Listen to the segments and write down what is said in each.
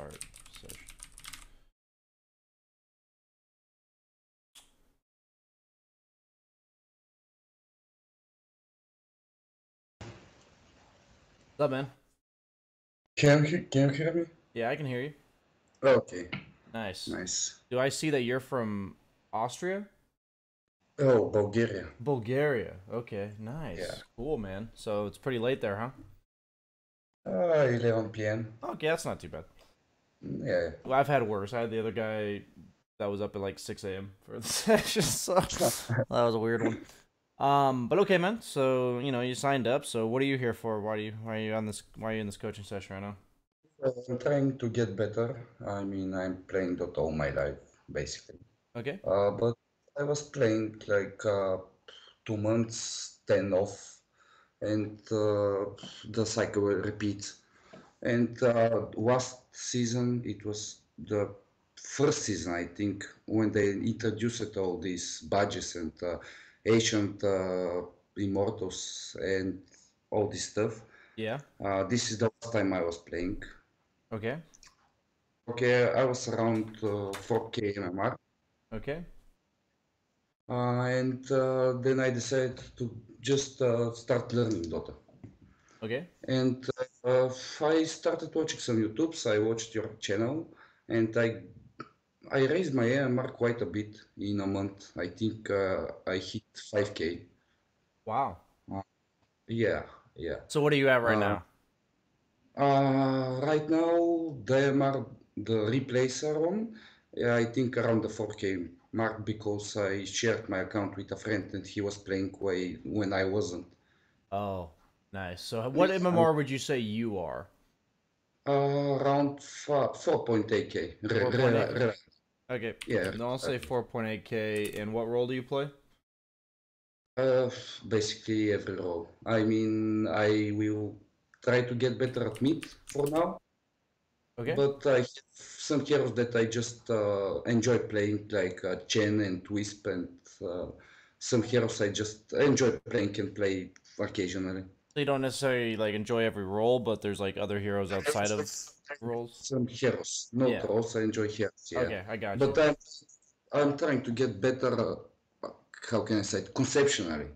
start session. What's up, man? Can you hear me? Yeah, I can hear you. Okay, Nice. nice. Do I see that you're from Austria? Oh, Bulgaria. Bulgaria. Okay, Yeah. nice. Cool, man. So it's pretty late there, huh? 11 p.m. Okay, that's not too bad. Yeah. Well, I've had worse. I had the other guy that was up at like 6 a.m. for the session, so that was a weird one. But okay, man. So you signed up. So what are you here for? Why are you on this? Why are you in this coaching session right now? I'm trying to get better. I mean, I'm playing Dota all my life, basically. Okay. But I was playing like 2 months, 10 off, and the cycle will repeat. And last season, it was the first season, I think, when they introduced all these badges and ancient immortals and all this stuff. Yeah. This is the last time I was playing. Okay. Okay, I was around 4K MMR, Okay. and then I decided to just start learning Dota. Okay. And I started watching some YouTubes. I watched your channel, and I raised my AMR quite a bit in a month. I think I hit 5K. Wow. Uh, yeah, yeah. So what are you at right Uh, now? right now, the replays are on. Yeah, I think around the 4K mark because I shared my account with a friend and he was playing way when I wasn't. Oh, nice. So what Yeah, MMR would you say you are? around 4.8K. 4.8. Okay. Yeah, No, I'll say 4.8K. And what role do you play? Uh, basically every role. I mean, I will try to get better at mid for now, Okay. but I have some heroes that I just enjoy playing, like Chen and Wisp, and uh, some heroes I just enjoy playing and play occasionally. So you don't necessarily like enjoy every role, but there's like other heroes outside of roles. Some heroes, not Yeah. roles. I enjoy heroes, yeah. Okay, I got you. But I'm trying to get better. How can I say it? Conceptually.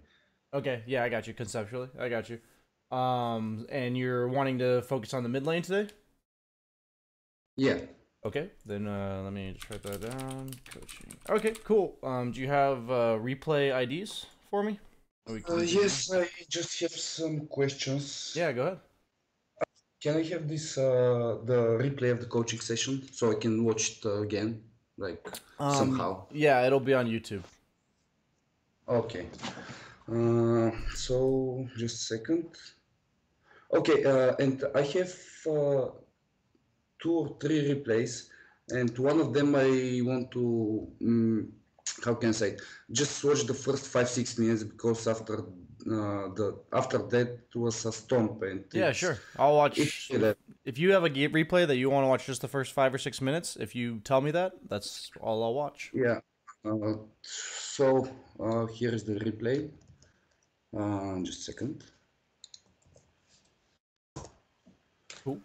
Okay, yeah, I got you conceptually. I got you. And you're wanting to focus on the mid lane today? Yeah. Okay, then let me just write that down. Coaching. Okay, cool. Do you have replay IDs for me? We can dig in. Yes, I just have some questions. Yeah, go ahead. Can I have this the replay of the coaching session so I can watch it again, like somehow? Yeah, it'll be on YouTube. Okay. So just a second. Okay, and I have two or three replays, and one of them I want to how can I say it? Just watch the first 5 6 minutes because after that was a stomp and Yeah, sure. I'll watch it's yeah, if you have a replay that you want to watch just the first 5 or 6 minutes. If you tell me that, that's all I'll watch. yeah. So here is the replay. Just a second. Cool.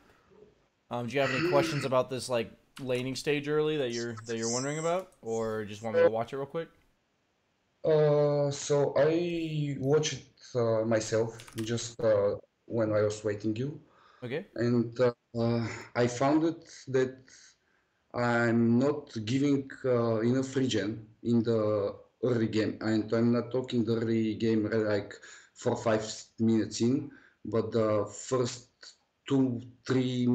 Do you have any questions about this like laning stage early that you're wondering about, or just want me to watch it real quick? So I watched it myself just when I was waiting you, Okay. and I found it that I'm not giving enough regen in the early game, and I'm not talking the early game like 4 5 minutes in, but the first 2 3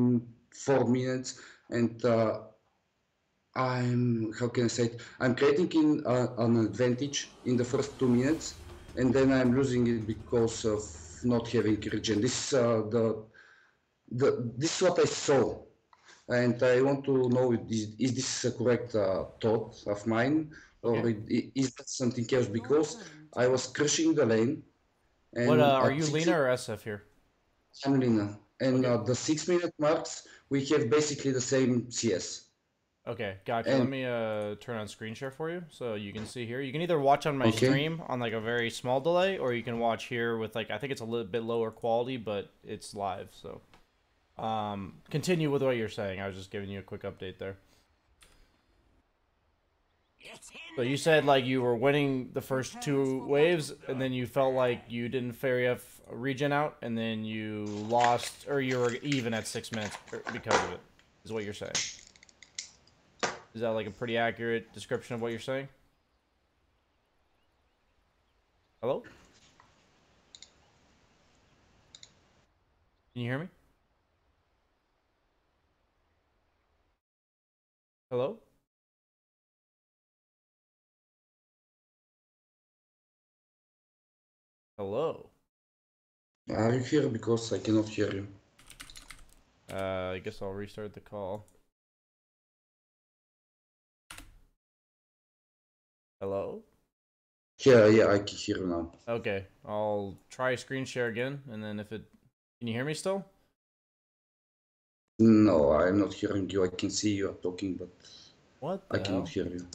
4 minutes, and I'm how can I say it? I'm creating an advantage in the first 2 minutes, and then I'm losing it because of not having regen. This this is what I saw, and I want to know is this a correct thought of mine, or Okay. is that something else? Because I was crushing the lane, What and are at you, Lina or SF here? Lina, and Okay. the 6 minute marks we have basically the same CS, Okay, gotcha. Let and me turn on screen share for you so you can see here. You can either watch on my okay. stream on like a very small delay, or you can watch here with like I think it's a little bit lower quality, but it's live. So Continue with what you're saying. I was just giving you a quick update there. So you said like you were winning the first 2 waves, and then you felt like you didn't fairy enough regen out, and then you lost, or you were even at 6 minutes because of it, is what you're saying. Is that like a pretty accurate description of what you're saying? Hello? Can you hear me? Hello? Hello? Are you here? Because I cannot hear you. I guess I'll restart the call. Hello? Yeah, I can hear you now. Okay, I'll try screen share again, and then if it... Can you hear me still? No, I'm not hearing you. I can see you are talking, but What I the cannot hell? hear you.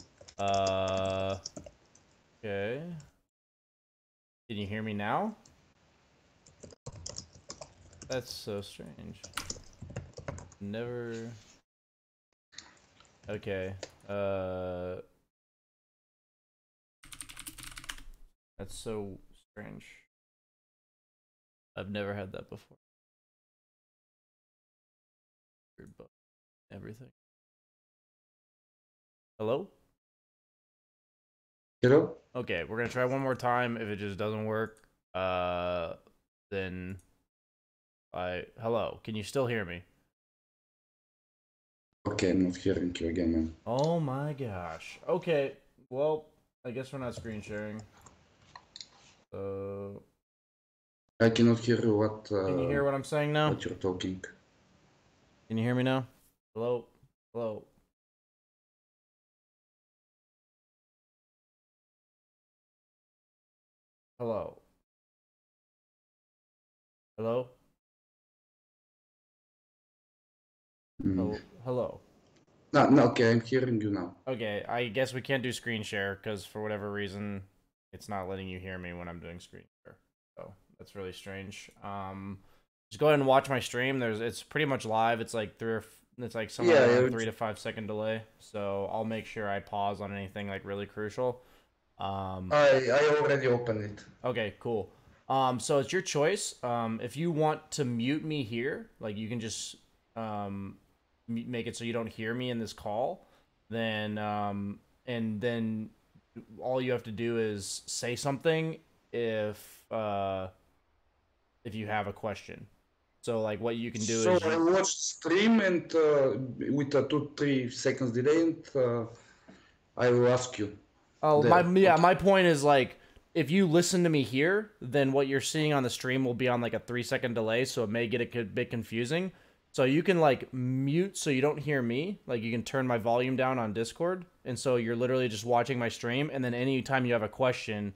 Okay. Can you hear me now? That's so strange. Never... Okay. That's so strange. I've never had that before. Weird, but everything. Hello? Hello? Okay, we're gonna try one more time. If it just doesn't work, then hello. Can you still hear me? Okay, I'm not hearing you again, man. Oh my gosh. Okay, well, I guess we're not screen sharing. So I cannot hear you. can you hear what I'm saying now? What you're talking? Can you hear me now? Hello? Hello? Hello? Hello? Mm. Hello? No, okay, I'm hearing you now. Okay, I guess we can't do screen share because for whatever reason, it's not letting you hear me when I'm doing screen share. So that's really strange. Just go ahead and watch my stream. It's pretty much live. It's like it's like somewhere around 3 to 5 second delay. So I'll make sure I pause on anything like really crucial. I already opened it. Okay, cool. So it's your choice. If you want to mute me here, like you can just make it so you don't hear me in this call, then and then all you have to do is say something if you have a question. So like what you can do So is I watched stream and with a 2-3 seconds delay, and I will ask you there. Okay. my point is like if you listen to me here, then what you're seeing on the stream will be on like a 3 second delay, so it may get a bit confusing. So you can like mute so you don't hear me. Like you can turn my volume down on Discord, and so you're literally just watching my stream, and then anytime you have a question,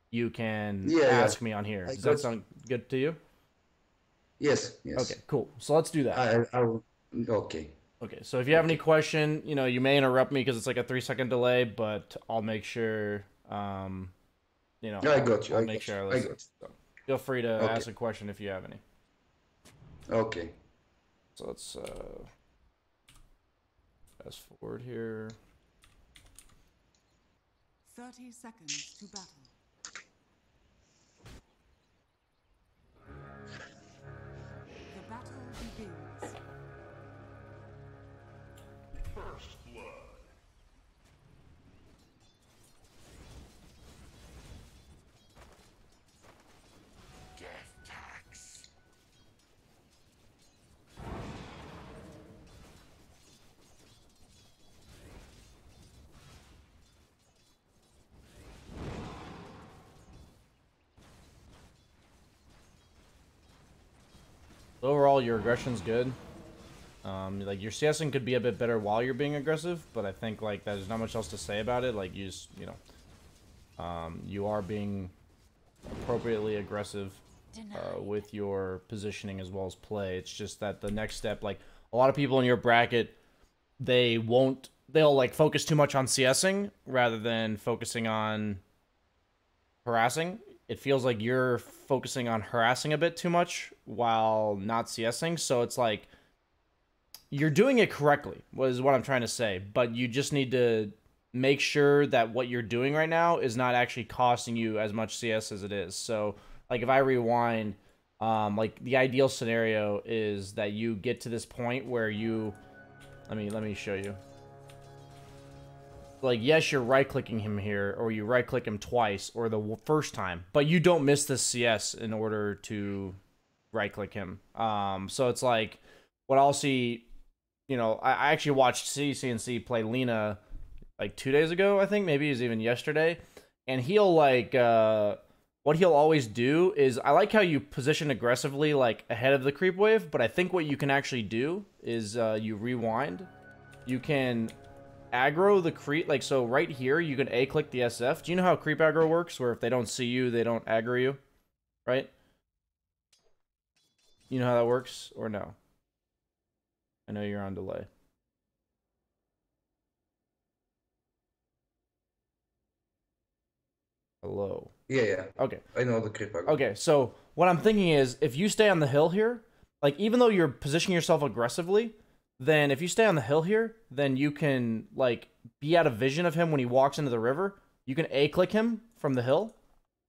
you can Yeah. ask me on here. I Does that got sound good to you? Yes, Okay, yes. cool. So let's do that. I will. Okay. Okay, so if you have any Okay. question, you may interrupt me because it's like a 3 second delay, but I'll make sure, I got you. I'll I make got you. sure I I listen. got So feel free to you. Okay. ask a question if you have any. Okay. So let's fast forward here. 30 seconds to battle. The battle begins. First blood. Death tax. Overall, your aggression's good. Like your CSing could be a bit better while you're being aggressive, but I think like there's not much else to say about it. Like you are being appropriately aggressive with your positioning as well as play. It's just that the next step, like a lot of people in your bracket, they'll like focus too much on CSing rather than focusing on harassing. it feels like you're focusing on harassing a bit too much while not CSing. So it's like you're doing it correctly, was what I'm trying to say. But you just need to make sure that what you're doing right now is not actually costing you as much CS as it is. So like if I rewind, like the ideal scenario is that you get to this point where you, let me show you. Like, yes, you're right-clicking him here, or you right-click him twice, or the first time, but you don't miss the CS in order to right-click him. So it's like, what I'll see, you know, I actually watched CCNC play Lina, like 2 days ago, I think, maybe it was even yesterday, and he'll, like, what he'll always do is, I like how you position aggressively, like, ahead of the creep wave, but I think what you can actually do is, you rewind. You can aggro the creep, like, so right here you can A-click the SF. Do you know how creep aggro works, where if they don't see you, they don't aggro you, right? You know how that works, or no? I know you're on delay. Hello. Yeah. Okay. I know the creep aggro. Okay, so what I'm thinking is, if you stay on the hill here, like, even though you're positioning yourself aggressively, then if you stay on the hill here, then you can, like, be out of vision of him when he walks into the river. You can A-click him from the hill,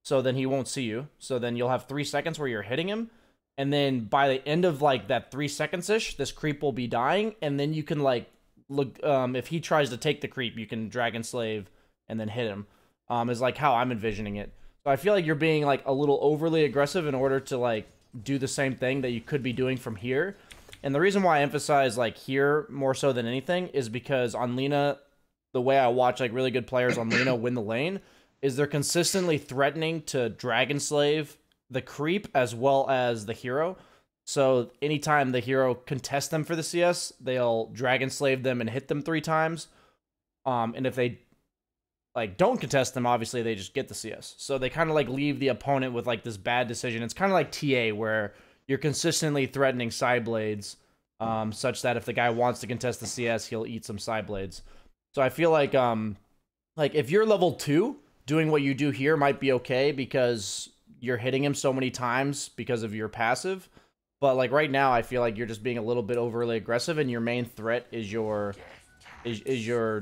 so then he won't see you. So then you'll have 3 seconds where you're hitting him, and then by the end of, like, that 3 seconds-ish, this creep will be dying, and then you can, like, look, if he tries to take the creep, you can Dragon Slave and then hit him, is, like, how I'm envisioning it. So I feel like you're being, like, a little overly aggressive in order to, like, do the same thing that you could be doing from here. And the reason why I emphasize, like, here more so than anything is because on Lina, the way I watch, like, really good players on Lina win the lane is they're consistently threatening to Dragon Slave the creep as well as the hero. So anytime the hero contests them for the CS, they'll Dragon Slave them and hit them 3 times. And if they, like, don't contest them, obviously they just get the CS. So they kind of, like, leave the opponent with, like, this bad decision. It's kind of like TA, where you're consistently threatening side blades, such that if the guy wants to contest the CS, he'll eat some side blades. So I feel like if you're level 2, doing what you do here might be okay because you're hitting him so many times because of your passive. But, like, right now, I feel like you're just being a little bit overly aggressive, and your main threat is your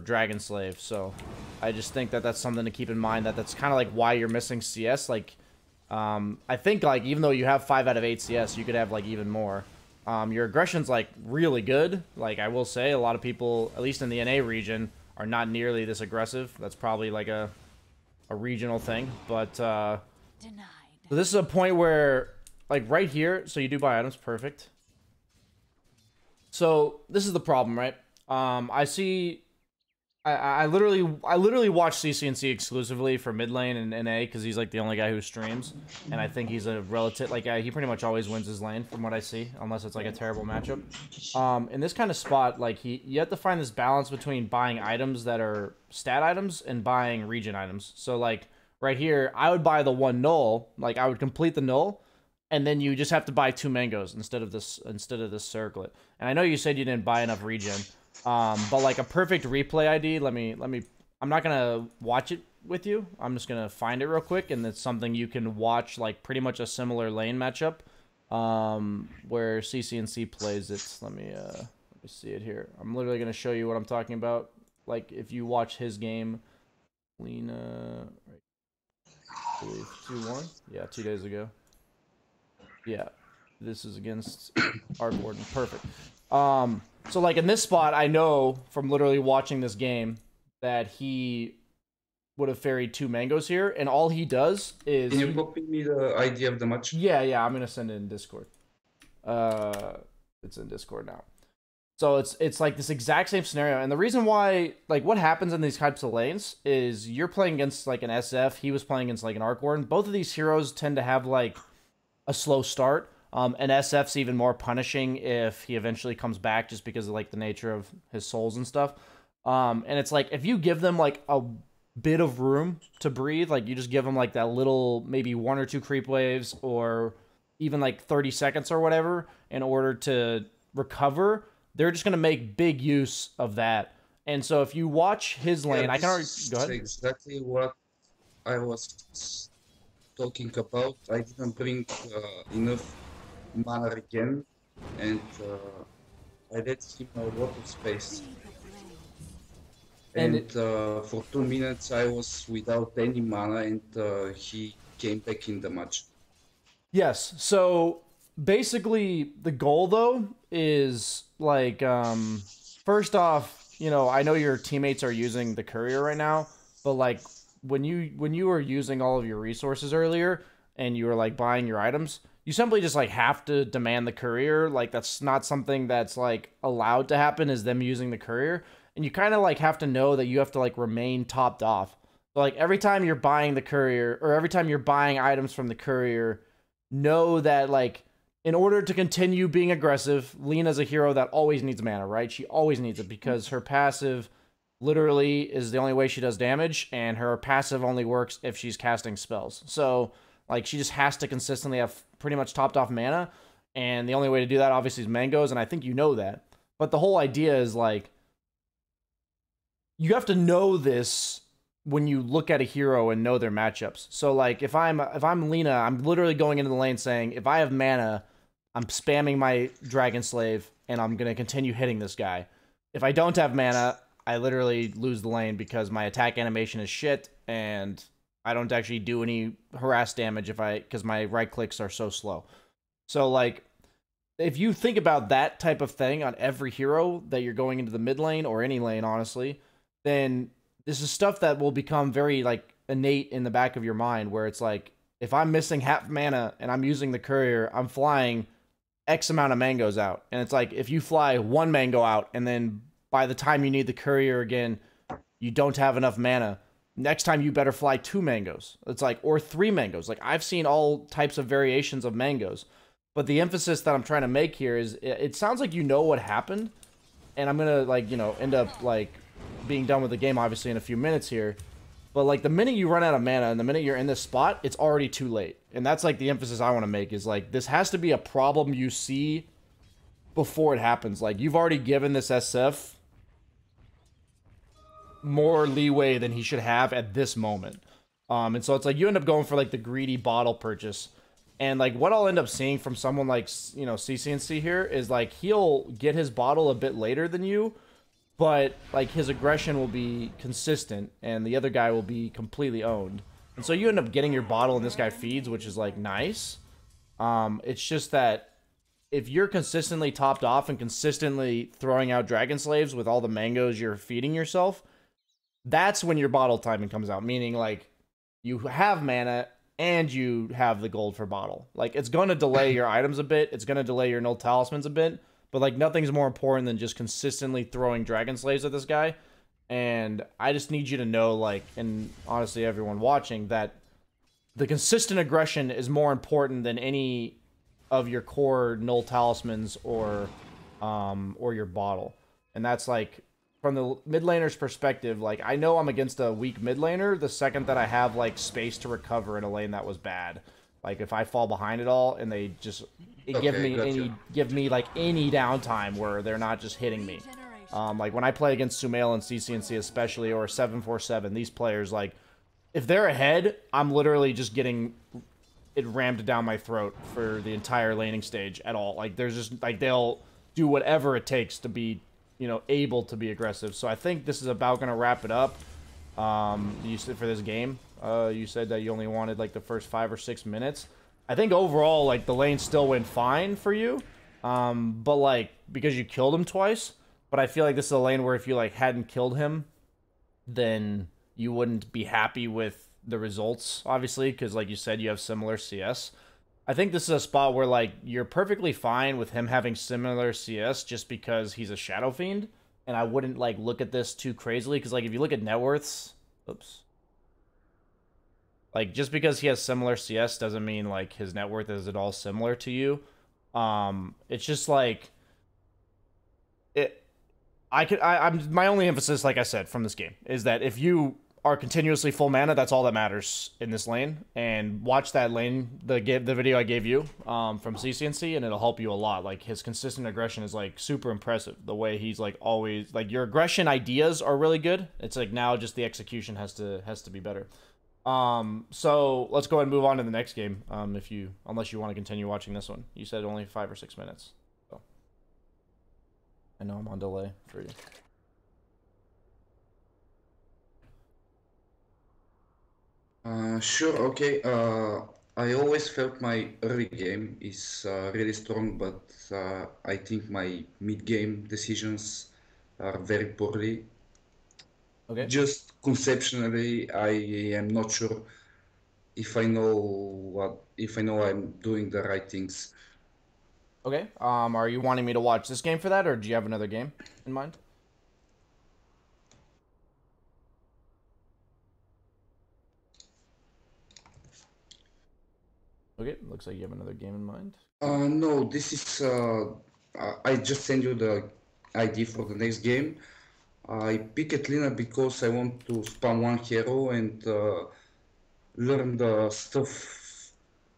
Dragon Slave. So I just think that that's something to keep in mind, that's kind of like why you're missing CS. Like, I think, like, even though you have 5 out of 8 CS, you could have, like, even more. Your aggression's, like, really good. Like, I will say, a lot of people, at least in the NA region, are not nearly this aggressive. That's probably, like, a regional thing. But, so this is a point where, like, right here, so you do buy items, perfect. So, this is the problem, right? I see... I literally watch CCNC exclusively for mid lane and NA because he's, like, the only guy who streams, and I think he's a relative, like, he pretty much always wins his lane from what I see, unless it's, like, a terrible matchup. In this kind of spot, like, you have to find this balance between buying items that are stat items and buying region items. So, like, right here, I would buy the 1 null, like, I would complete the null, and then you just have to buy 2 mangoes instead of this circlet. And I know you said you didn't buy enough regen. But, like, a perfect replay ID, let me, I'm not gonna watch it with you, I'm just gonna find it real quick, and it's something you can watch, like, pretty much a similar lane matchup, where CCNC plays it. Let me see it here. I'm literally gonna show you what I'm talking about. Like, if you watch his game, Lina, right, I believe 2-1, yeah, 2 days ago. Yeah, this is against Art Warden, perfect. So, like, in this spot, I know from literally watching this game that he would have ferried 2 mangoes here, and all he does is... Can you copy me the ID of the match? Yeah, I'm gonna send it in Discord. It's in Discord now. So it's like this exact same scenario, and the reason why, like, what happens in these types of lanes is you're playing against, like, an SF, he was playing against, like, an Arc Warden. Both of these heroes tend to have, like, a slow start. And SF's even more punishing if he eventually comes back, just because of, like, the nature of his souls and stuff. And it's like, if you give them, like, a bit of room to breathe, like, you just give them, like, that little, maybe 1 or 2 creep waves, or even, like, 30 seconds or whatever, in order to recover, they're just going to make big use of that. And so if you watch his lane, I can already... Go ahead. Exactly what I was talking about, I didn't bring enough mana again, and I let him a lot of space. See the blaze. And And for 2 minutes, I was without any mana, and he came back in the match. yes, so basically the goal though is like first off, you know, I know your teammates are using the courier right now, but like when you were using all of your resources earlier and you were like buying your items, you simply just like have to demand the courier. Like that's not something that's like allowed to happen, is them using the courier. And you kind of like have to know that you have to like remain topped off. So like every time you're buying the courier or every time you're buying items from the courier, know that like in order to continue being aggressive, Lina's a hero that always needs mana, right? She always needs it because her passive literally is the only way she does damage, and her passive only works if she's casting spells. So like she just has to consistently have pretty much topped off mana, and the only way to do that obviously is mangoes, and I think you know that. But the whole idea is like you have to know this when you look at a hero and know their matchups. So like if I'm Lina, I'm literally going into the lane saying, if I have mana, I'm spamming my Dragon Slave and I'm gonna continue hitting this guy. If I don't have mana, I literally lose the lane because my attack animation is shit and I don't actually do any harass damage because my right clicks are so slow. So like if you think about that type of thing on every hero that you're going into the mid lane or any lane, honestly, then this is stuff that will become very like innate in the back of your mind, where it's like, if I'm missing half mana and I'm using the courier, I'm flying X amount of mangoes out. And it's like, if you fly one mango out and then by the time you need the courier again, you don't have enough mana, next time you better fly 2 mangoes. It's like, or 3 mangoes. Like I've seen all types of variations of mangoes. But the emphasis that I'm trying to make here is it sounds like you know what happened. And I'm going to like, you know, end up like being done with the game obviously in a few minutes here, but like the minute you run out of mana and the minute you're in this spot, it's already too late. And that's like the emphasis I want to make, is like this has to be a problem you see before it happens. Like you've already given this SF more leeway than he should have at this moment. And so it's like you end up going for like the greedy bottle purchase. And like what I'll end up seeing from someone like, you know, CCNC here is like he'll get his bottle a bit later than you, but like his aggression will be consistent and the other guy will be completely owned. And so you end up getting your bottle and this guy feeds, which is like nice. It's just that if you're consistently topped off and consistently throwing out Dragon Slaves with all the mangoes you're feeding yourself, that's when your bottle timing comes out. Meaning like you have mana and you have the gold for bottle. Like it's going to delay your items a bit. It's going to delay your null talismans a bit. But, like, nothing's more important than just consistently throwing Dragon Slaves at this guy. And I just need you to know, like, and honestly everyone watching, that the consistent aggression is more important than any of your core null talismans or your bottle. And that's, like, from the mid laner's perspective, like, I know I'm against a weak mid laner the second that I have, like, space to recover in a lane that was bad. Like, if I fall behind it all and they just... give me like any downtime where they're not just hitting me. Like when I play against Sumail and CCNC especially, or 747, these players, like if they're ahead, I'm literally just getting it rammed down my throat for the entire laning stage at all. Like there's just like they'll do whatever it takes to be, you know, able to be aggressive. So I think this is about gonna wrap it up. You said for this game, you said that you only wanted like the first 5 or 6 minutes. I think overall, like, the lane still went fine for you, but, like, because you killed him twice, but I feel like this is a lane where if you, like, hadn't killed him, then you wouldn't be happy with the results, obviously, because, like you said, you have similar CS. I think this is a spot where, like, you're perfectly fine with him having similar CS just because he's a Shadow Fiend, and I wouldn't, like, look at this too crazily, because, like, if you look at net worths... Oops. Like, just because he has similar CS doesn't mean, like, his net worth is at all similar to you. It's just, like... my only emphasis, like I said, from this game, is that if you are continuously full mana, that's all that matters in this lane. And watch that lane, the video I gave you, from CCNC, and it'll help you a lot. Like, his consistent aggression is, like, super impressive. The way he's, like, always... Like, your aggression ideas are really good. It's, like, now just the execution has to be better. So let's go ahead and move on to the next game. Unless you want to continue watching this one. You said only 5 or 6 minutes. So I know I'm on delay for you. Sure, okay. I always felt my early game is really strong, but I think my mid-game decisions are very poorly. Okay. Just conceptually, I am not sure if I know I'm doing the right things. Okay. Are you wanting me to watch this game for that, or do you have another game in mind? Okay. Looks like you have another game in mind. No, this is I just send you the ID for the next game. I pick at Lina because I want to spam one hero and learn the stuff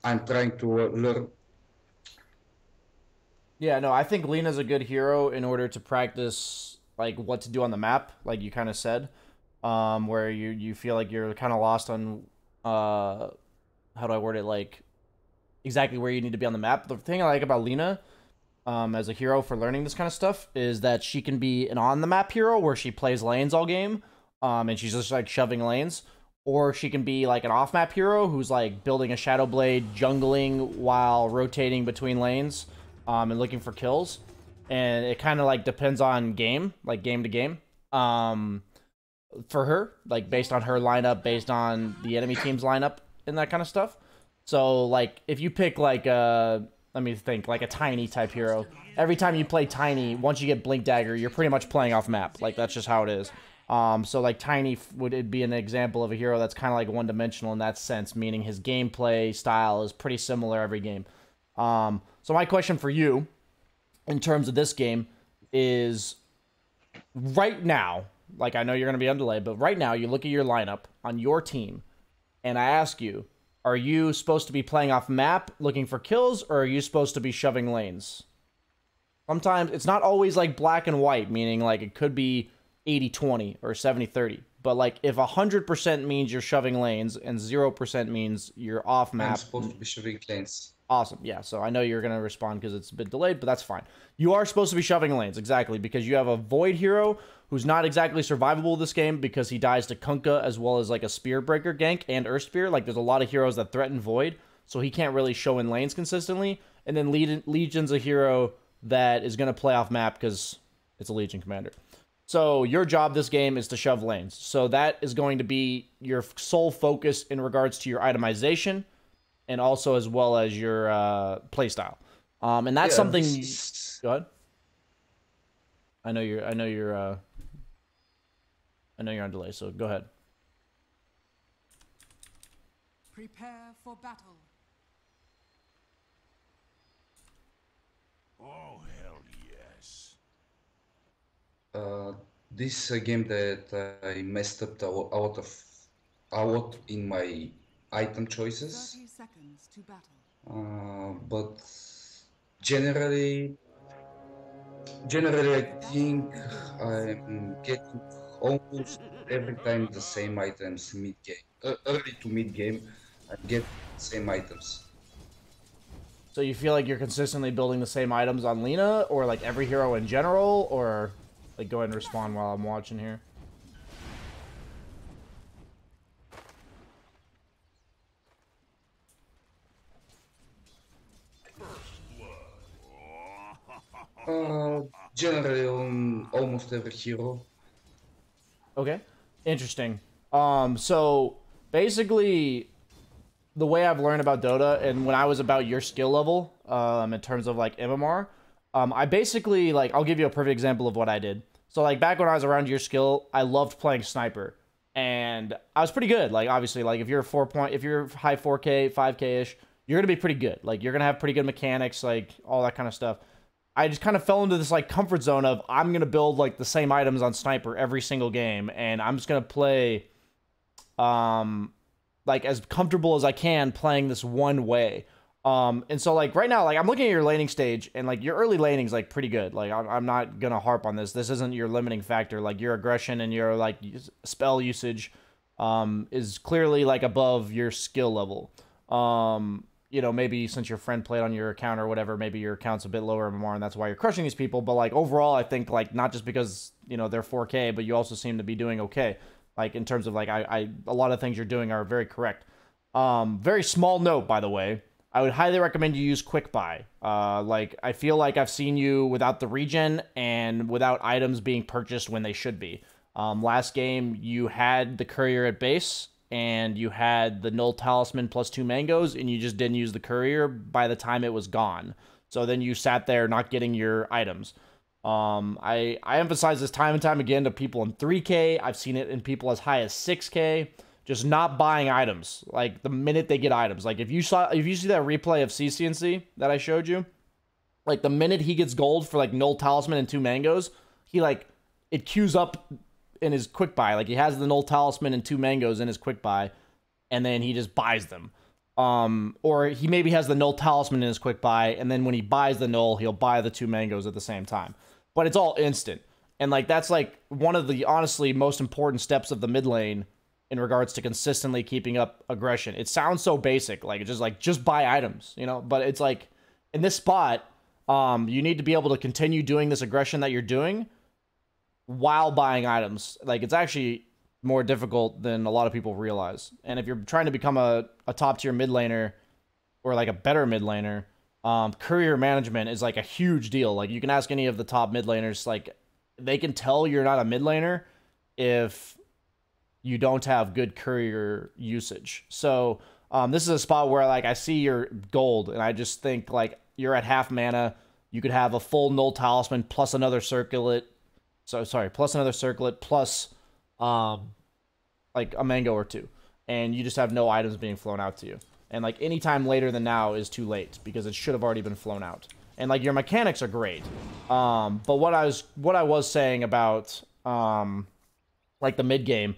I'm trying to learn. Yeah, no, I think Lena's a good hero in order to practice like what to do on the map, like you kind of said, where you feel like you're kind of lost on how do I word it, like exactly where you need to be on the map. The thing I like about Lina, as a hero for learning this kind of stuff is that she can be an on the map hero where she plays lanes all game, and she's just like shoving lanes, or she can be like an off map hero who's like building a Shadow Blade, jungling while rotating between lanes, and looking for kills. And it kind of like depends on game, like game to game. For her, like based on her lineup, based on the enemy team's lineup, and that kind of stuff. So like if you pick like let me think, like a Tiny type hero, every time you play Tiny, once you get Blink Dagger, you're pretty much playing off map. Like that's just how it is. So like Tiny would be an example of a hero that's kind of like one dimensional in that sense, meaning his gameplay style is pretty similar every game. So my question for you, in terms of this game, is right now, like I know you're going to be on delay, but right now you look at your lineup on your team, and I ask you, are you supposed to be playing off map, looking for kills, or are you supposed to be shoving lanes? Sometimes it's not always like black and white, meaning like it could be 80-20 or 70-30. But like if 100% means you're shoving lanes and 0% means you're off map. I'm supposed to be shoving lanes. Awesome. Yeah, so I know you're going to respond because it's a bit delayed, but that's fine. You are supposed to be shoving lanes, exactly, because you have a Void hero who's not exactly survivable this game because he dies to Kunkka as well as like a Spear Breaker gank and Earth Spear. Like there's a lot of heroes that threaten Void, so he can't really show in lanes consistently. And then Legion's a hero that is going to play off map because it's a Legion commander. So your job this game is to shove lanes. So that is going to be your sole focus in regards to your itemization, and also as well as your playstyle. And that's something. Go ahead. I know you're on delay, so go ahead. Prepare for battle. Oh, hell yes. This is a game that I messed up a lot in my item choices. 30 seconds to battle. But generally I think I'm getting almost every time the same items mid-game. Early to mid-game, I get the same items. So you feel like you're consistently building the same items on Lina, or like every hero in general, or like go ahead and respond while I'm watching here. Generally on almost every hero. Okay, interesting. So basically, the way I've learned about Dota, and when I was about your skill level, in terms of like MMR, I basically like I'll give you a perfect example of what I did. So like back when I was around your skill, I loved playing sniper, and I was pretty good. Like obviously, like if you're if you're high 4K, 5K ish, you're gonna be pretty good. Like you're gonna have pretty good mechanics, like all that kind of stuff. I just kind of fell into this like comfort zone of I'm gonna build like the same items on sniper every single game, and I'm just gonna play like as comfortable as I can playing this one way. And so like right now, like I'm looking at your laning stage, and like your early laning's like pretty good. Like I'm not gonna harp on this. This isn't your limiting factor. Like your aggression and your like spell usage is clearly like above your skill level. You know, maybe since your friend played on your account or whatever, maybe your account's a bit lower MMR and that's why you're crushing these people. But like overall, I think like not just because, you know, they're 4K, but you also seem to be doing okay. Like in terms of like a lot of things you're doing are very correct. Very small note, by the way. I would highly recommend you use quick buy. Like I feel like I've seen you without the regen and without items being purchased when they should be. Last game you had the courier at base and you had the null talisman plus 2 mangoes and you just didn't use the courier by the time it was gone. So then you sat there not getting your items. I emphasize this time and time again to people in 3K. I've seen it in people as high as 6K. Just not buying items like the minute they get items. Like if you see that replay of CCNC that I showed you, like the minute he gets gold for like null talisman and 2 mangoes, he like it queues up in his quick buy. Like he has the null talisman and 2 mangoes in his quick buy, and then he just buys them. Or he maybe has the null talisman in his quick buy, and then when he buys the null, he'll buy the 2 mangoes at the same time. But it's all instant. And like that's like one of the honestly most important steps of the mid lane in regards to consistently keeping up aggression. It sounds so basic, like it's just buy items, you know, but it's like in this spot, you need to be able to continue doing this aggression that you're doing while buying items. Like it's actually more difficult than a lot of people realize. And if you're trying to become a top tier mid laner or like a better mid laner, courier management is like a huge deal. Like you can ask any of the top mid laners, like they can tell you're not a mid laner if you don't have good courier usage. So this is a spot where like I see your gold and I just think like you're at half mana. You could have a full null talisman plus another circlet. So sorry, plus another circlet plus like a mango or 2. And you just have no items being flown out to you. And like any time later than now is too late because it should have already been flown out. And like your mechanics are great. But what I was saying about like the mid game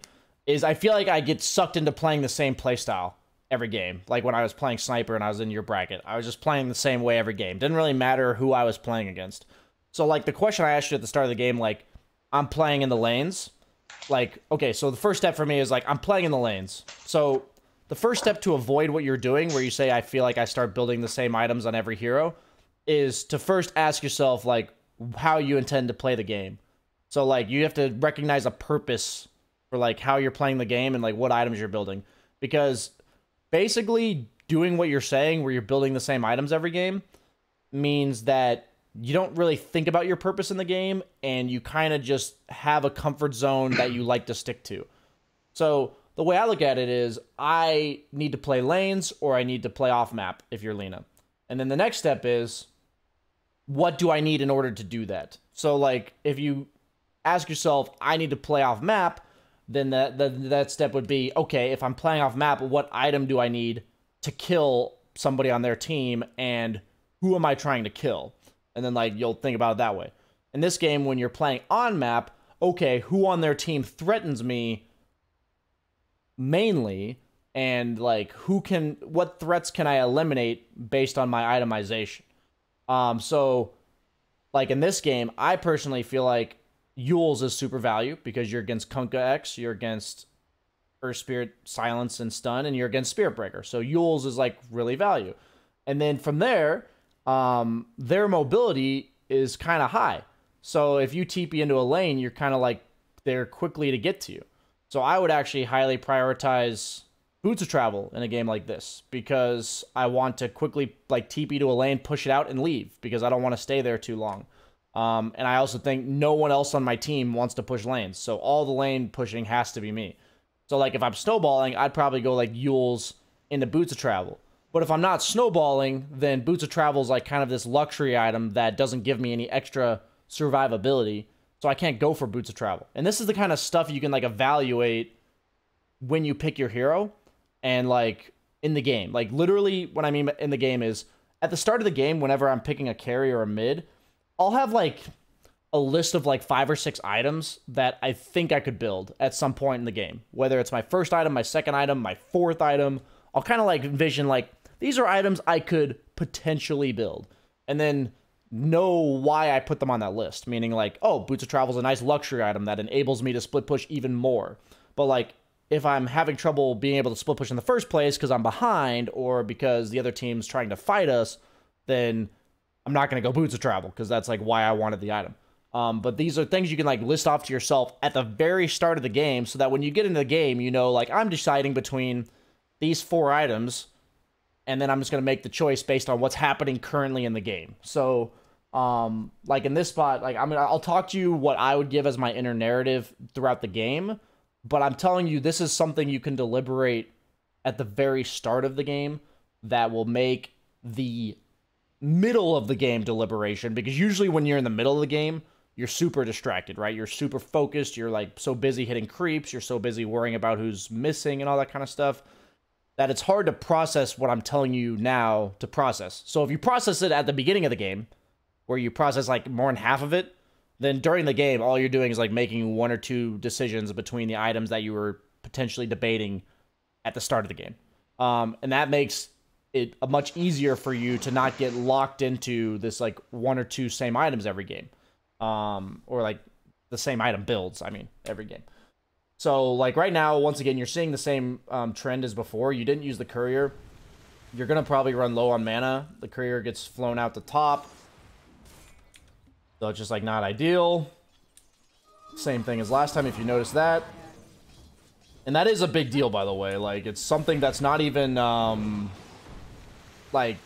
is I feel like I get sucked into playing the same playstyle every game. Like when I was playing Sniper and I was in your bracket, I was just playing the same way every game. Didn't really matter who I was playing against. So like the question I asked you at the start of the game, like I'm playing in the lanes. Like, okay, so the first step for me is like I'm playing in the lanes. So the first step to avoid what you're doing, where you say I feel like I start building the same items on every hero, is to first ask yourself like how you intend to play the game. So like you have to recognize a purpose for like how you're playing the game and like what items you're building, because basically doing what you're saying where you're building the same items every game means that you don't really think about your purpose in the game and you kind of just have a comfort zone that you like to stick to. So the way I look at it is I need to play lanes or I need to play off map if you're Lina. And then the next step is what do I need in order to do that? So like if you ask yourself I need to play off map, then that step would be, okay, if I'm playing off map, what item do I need to kill somebody on their team and who am I trying to kill? And then like you'll think about it that way. In this game, when you're playing on map, okay, who on their team threatens me mainly, and like what threats can I eliminate based on my itemization? So like in this game, I personally feel like Yules is super value because you're against Kunkka X, you're against Earth Spirit, Silence, and Stun, and you're against Spirit Breaker. So Yules is like really value. And then from there, their mobility is kind of high. So if you TP into a lane, you're kind of like there quickly to get to you. So I would actually highly prioritize Boots of Travel in a game like this because I want to quickly like TP to a lane, push it out, and leave because I don't want to stay there too long. And I also think no one else on my team wants to push lanes. So all the lane pushing has to be me. So like if I'm snowballing, I'd probably go like Yules into Boots of Travel. But if I'm not snowballing, then Boots of Travel is like kind of this luxury item that doesn't give me any extra survivability. So I can't go for Boots of Travel. And this is the kind of stuff you can like evaluate when you pick your hero and like in the game. Like literally what I mean in the game is at the start of the game, whenever I'm picking a carry or a mid, I'll have like a list of like 5 or 6 items that I think I could build at some point in the game. Whether it's my first item, my second item, my fourth item, I'll kind of like envision like these are items I could potentially build. And then know why I put them on that list. Meaning like, oh, Boots of Travel is a nice luxury item that enables me to split push even more. But like if I'm having trouble being able to split push in the first place because I'm behind or because the other team's trying to fight us, then I'm not going to go Boots of Travel because that's like why I wanted the item. But these are things you can like list off to yourself at the very start of the game so that when you get into the game, you know, like I'm deciding between these 4 items and then I'm just going to make the choice based on what's happening currently in the game. So, like in this spot, like I'll talk to you what I would give as my inner narrative throughout the game, but I'm telling you this is something you can deliberate at the very start of the game that will make the middle of the game deliberation, because usually when you're in the middle of the game, you're super distracted, right? You're super focused. You're like so busy hitting creeps. You're so busy worrying about who's missing and all that kind of stuff that it's hard to process what I'm telling you now to process. So if you process it at the beginning of the game, where you process like more than half of it, then during the game, all you're doing is like making 1 or 2 decisions between the items that you were potentially debating at the start of the game. And that makes it much easier for you to not get locked into this like 1 or 2 same items every game. Or like the same item builds, I mean, every game. So like right now, once again, you're seeing the same trend as before. You didn't use the courier. You're going to probably run low on mana. The courier gets flown out the top. So it's just like not ideal. Same thing as last time if you notice that. And that is a big deal, by the way. Like it's something that's not even like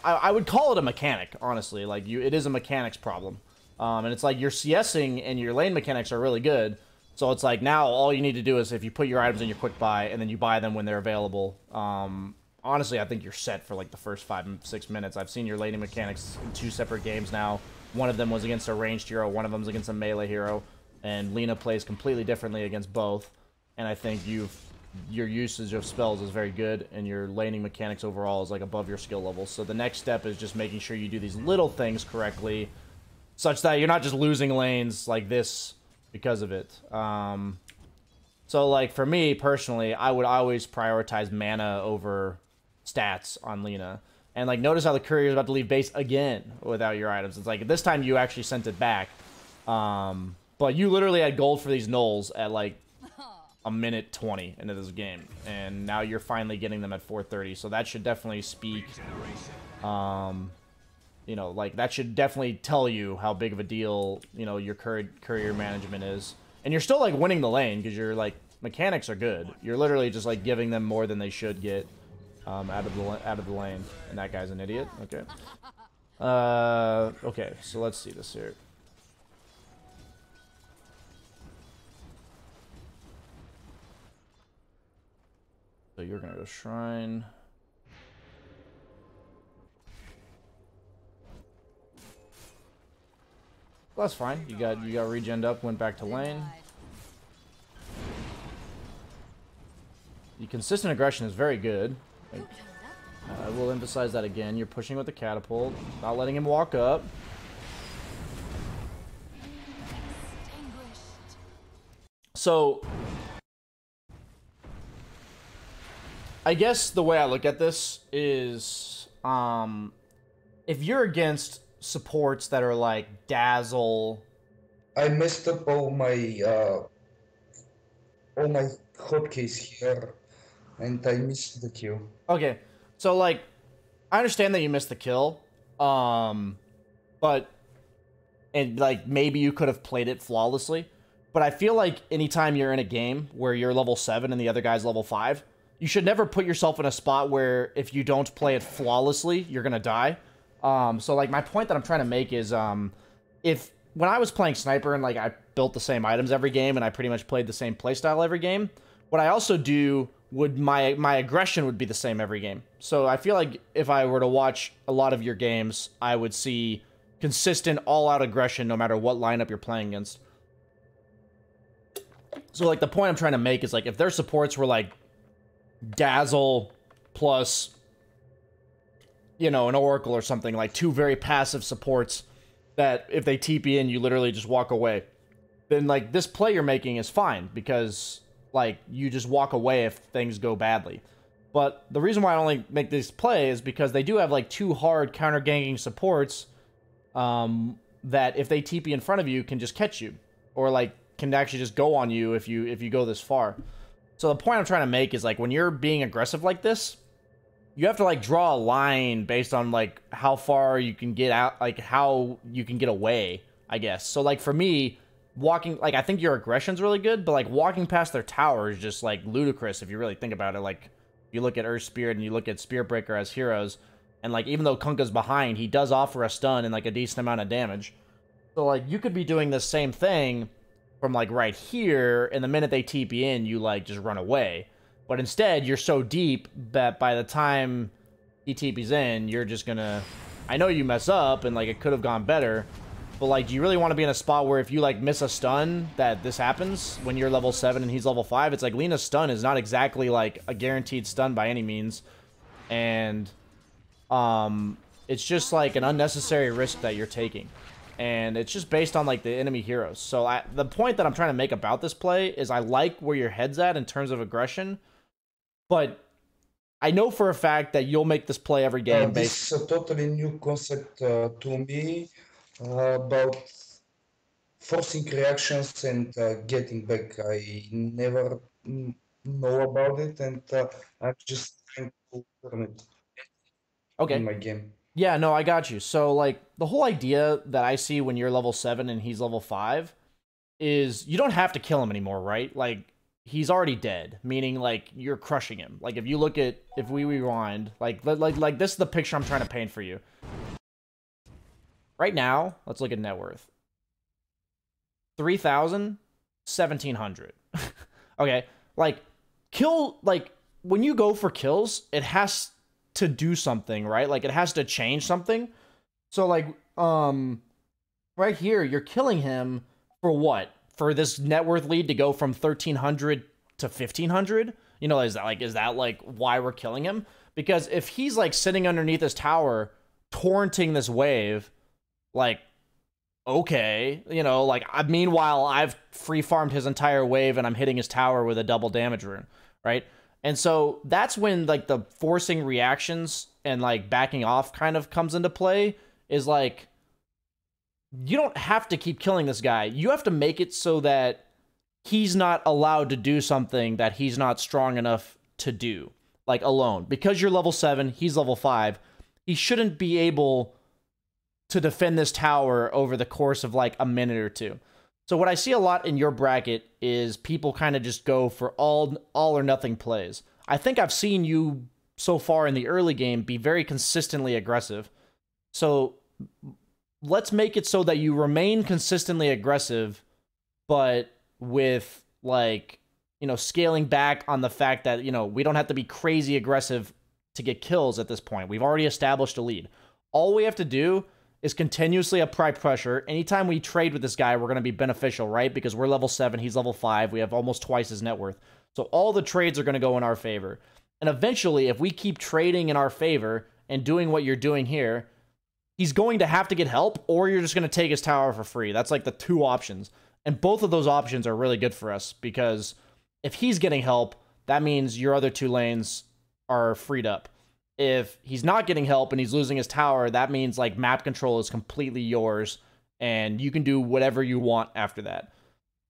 I would call it a mechanic, honestly. Like it is a mechanics problem. And it's like your CSing and your lane mechanics are really good. So it's like now all you need to do is if you put your items in your quick buy and then you buy them when they're available. Honestly, I think you're set for like the first 5-6 minutes. I've seen your laning mechanics in 2 separate games now. One of them was against a ranged hero. One of them was against a melee hero. And Lina plays completely differently against both. And I think your usage of spells is very good. And your laning mechanics overall is like above your skill level. So the next step is just making sure you do these little things correctly, such that you're not just losing lanes like this because of it. So like for me personally, I would always prioritize mana over stats on Lina. And like notice how the courier is about to leave base again without your items. It's like this time you actually sent it back. But you literally had gold for these gnolls at like a minute 20 into this game. And now you're finally getting them at 430. So that should definitely speak, you know, like that should definitely tell you how big of a deal, you know, your courier management is. And you're still like winning the lane because your like mechanics are good. You're literally just like giving them more than they should get out of the lane. And that guy's an idiot. Okay. Okay, so let's see this here. So you're gonna go shrine. Well, that's fine. You got regened up, went back to lane. The consistent aggression is very good. Like, I will emphasize that again. You're pushing with the catapult, not letting him walk up. So, I guess the way I look at this is, if you're against supports that are like Dazzle. I messed up all my hotkeys here, and I missed the kill. Okay, so like, I understand that you missed the kill, but and like maybe you could have played it flawlessly, but I feel like anytime you're in a game where you're level 7 and the other guy's level 5, you should never put yourself in a spot where if you don't play it flawlessly, you're gonna die. So like my point that I'm trying to make is, when I was playing Sniper and like I built the same items every game and I pretty much played the same playstyle every game, what I also do would my aggression would be the same every game. So I feel like if I were to watch a lot of your games, I would see consistent all-out aggression no matter what lineup you're playing against. So like the point I'm trying to make is like if their supports were like Dazzle plus, you know, an Oracle or something, like 2 very passive supports that if they TP in, you literally just walk away, then like this play you're making is fine because like you just walk away if things go badly. But the reason why I only make this play is because they do have like 2 hard counter ganking supports that if they TP in front of you can just catch you, or like can actually just go on you if you go this far. So the point I'm trying to make is like when you're being aggressive like this, you have to like draw a line based on like how far you can get out, like how you can get away, I guess. So like for me, walking, like I think your aggression's really good, but like walking past their tower is just like ludicrous if you really think about it. Like you look at Earth Spirit and you look at Spirit Breaker as heroes, and like even though Kunkka's behind, he does offer a stun and like a decent amount of damage. So like you could be doing the same thing from like right here, and the minute they TP in, you like just run away. But instead, you're so deep that by the time he TP's in, you're just gonna... I know you mess up, and, like, it could have gone better, but, like, do you really want to be in a spot where if you, like, miss a stun, that this happens when you're level 7 and he's level 5? It's like, Lina's stun is not exactly, like, a guaranteed stun by any means, and, it's just, like, an unnecessary risk that you're taking. And it's just based on, like, the enemy heroes. So, the point that I'm trying to make about this play is I like where your head's at in terms of aggression, but I know for a fact that you'll make this play every game. This is a totally new concept to me about forcing reactions and getting back. I never know about it, and I'm just trying to learn it in my game. Yeah, no, I got you. So, like, the whole idea that I see when you're level 7 and he's level 5 is you don't have to kill him anymore, right? Like, he's already dead, meaning like you're crushing him. Like if you look at, if we rewind, like this is the picture I'm trying to paint for you. Right now, let's look at net worth. 3,000, 1,700. Okay, like kill, like when you go for kills, it has to do something, right? Like it has to change something. So like, right here, you're killing him for what? For this net worth lead to go from 1,300 to 1,500? You know, is that like why we're killing him? Because if he's like sitting underneath his tower, torrenting this wave, like, okay, you know, like meanwhile I've free farmed his entire wave and I'm hitting his tower with a double damage rune, right? And so that's when like the forcing reactions and like backing off kind of comes into play. Is like, you don't have to keep killing this guy. You have to make it so that he's not allowed to do something that he's not strong enough to do, like alone. Because you're level 7, he's level 5, he shouldn't be able to defend this tower over the course of like a minute or two. So what I see a lot in your bracket is people kind of just go for all or nothing plays. I think I've seen you so far in the early game be very consistently aggressive. So let's make it so that you remain consistently aggressive, but with like, you know, scaling back on the fact that, you know, we don't have to be crazy aggressive to get kills at this point. We've already established a lead. All we have to do is continuously apply pressure. Anytime we trade with this guy, we're going to be beneficial, right? Because we're level 7, he's level 5. We have almost twice his net worth. So all the trades are going to go in our favor. And eventually, if we keep trading in our favor and doing what you're doing here, he's going to have to get help, or you're just going to take his tower for free. That's like the two options. And both of those options are really good for us, because if he's getting help, that means your other two lanes are freed up. If he's not getting help and he's losing his tower, that means like map control is completely yours, and you can do whatever you want after that.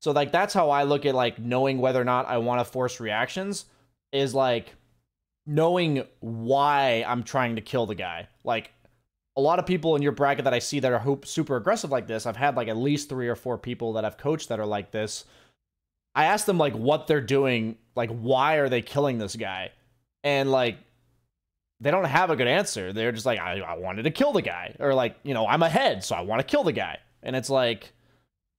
So like that's how I look at like knowing whether or not I want to force reactions, is like knowing why I'm trying to kill the guy. Like, a lot of people in your bracket that I see that are super aggressive like this, I've had like at least 3 or 4 people that I've coached that are like this. I ask them like what they're doing, like why are they killing this guy? And like, they don't have a good answer. They're just like, I wanted to kill the guy. Or like, you know, I'm ahead, so I want to kill the guy. And it's like,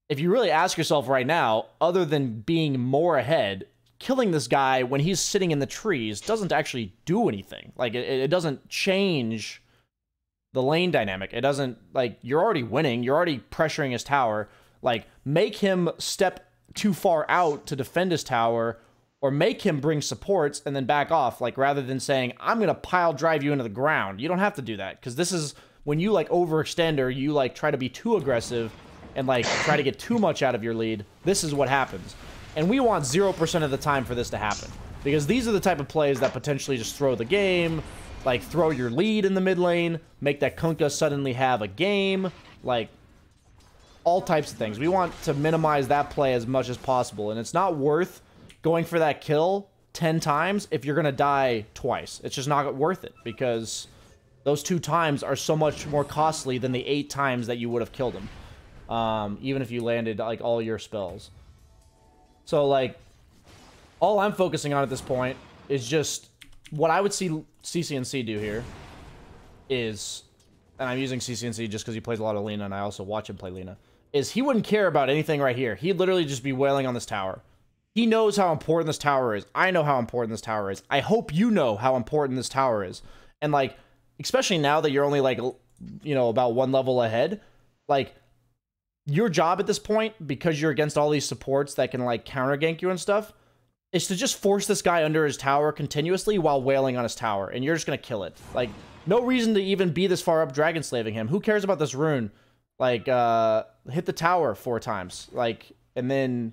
if you really ask yourself right now, other than being more ahead, killing this guy when he's sitting in the trees doesn't actually do anything. Like, it doesn't change the lane dynamic. It doesn't, like, you're already winning. You're already pressuring his tower. Like, make him step too far out to defend his tower, or make him bring supports and then back off. Like, rather than saying, I'm going to pile drive you into the ground. You don't have to do that, because this is when you, like, overextend, or you, like, try to be too aggressive and, like, try to get too much out of your lead. This is what happens. And we want 0% of the time for this to happen, because these are the type of plays that potentially just throw the game, like, throw your lead in the mid lane, make that Kunkka suddenly have a game, like, all types of things. We want to minimize that play as much as possible, and it's not worth going for that kill 10 times if you're going to die twice. It's just not worth it because those 2 times are so much more costly than the 8 times that you would have killed him. Even if you landed like all your spells. So like, all I'm focusing on at this point is just what I would see CCNC do here is, and I'm using CCNC just because he plays a lot of Lina and I also watch him play Lina, is he wouldn't care about anything right here. He'd literally just be wailing on this tower. He knows how important this tower is. I know how important this tower is. I hope you know how important this tower is. And like, especially now that you're only like, you know, about 1 level ahead, like, your job at this point, because you're against all these supports that can like counter gank you and stuff, is to just force this guy under his tower continuously while wailing on his tower, and you're just gonna kill it. Like, no reason to even be this far up dragon slaving him. Who cares about this rune? Like, hit the tower 4 times. Like, and then,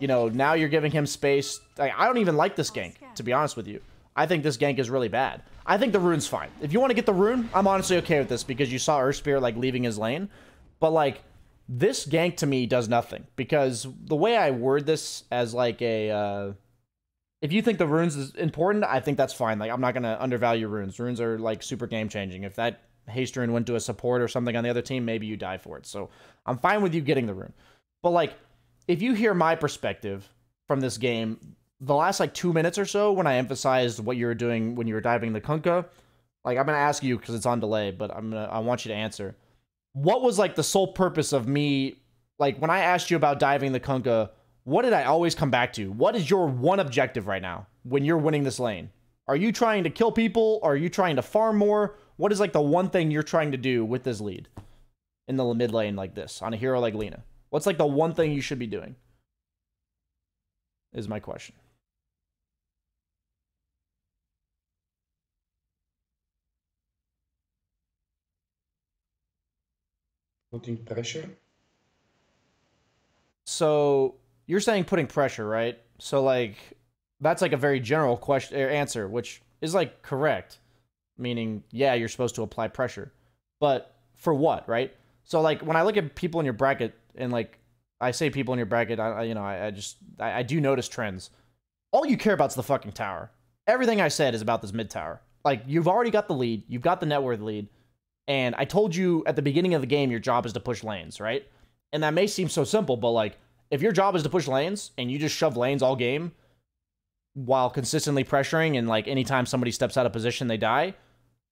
you know, now you're giving him space. Like, I don't even like this gank, to be honest with you. I think this gank is really bad. I think the rune's fine. If you want to get the rune, I'm honestly okay with this because you saw Earth Spirit, like, leaving his lane. But, like, this gank to me does nothing because the way I word this as, like, a, if you think the runes is important, I think that's fine. Like, I'm not going to undervalue runes. Runes are, like, super game-changing. If that haste rune went to a support or something on the other team, maybe you die for it. So, I'm fine with you getting the rune. But, like, if you hear my perspective from this game, the last, like, 2 minutes or so, when I emphasized what you were doing when you were diving the Kunkka, like, I'm going to ask you because it's on delay, but I want you to answer. What was, like, the sole purpose of me, like, when I asked you about diving the Kunkka, what did I always come back to? What is your one objective right now when you're winning this lane? Are you trying to kill people? Or are you trying to farm more? What is, like, the one thing you're trying to do with this lead in the mid lane like this, on a hero like Lina? What's, like, the one thing you should be doing? Is my question. Putting pressure? So, you're saying putting pressure, right? So, like, that's, like, a very general question or answer, which is, like, correct. Meaning, yeah, you're supposed to apply pressure. But for what, right? So, like, when I look at people in your bracket, and, like, I say people in your bracket, I do notice trends. All you care about is the fucking tower. Everything I said is about this mid tower. Like, you've already got the lead. You've got the net worth lead. And I told you at the beginning of the game, your job is to push lanes, right? And that may seem so simple, but, like, if your job is to push lanes and you just shove lanes all game while consistently pressuring and, like, anytime somebody steps out of position, they die,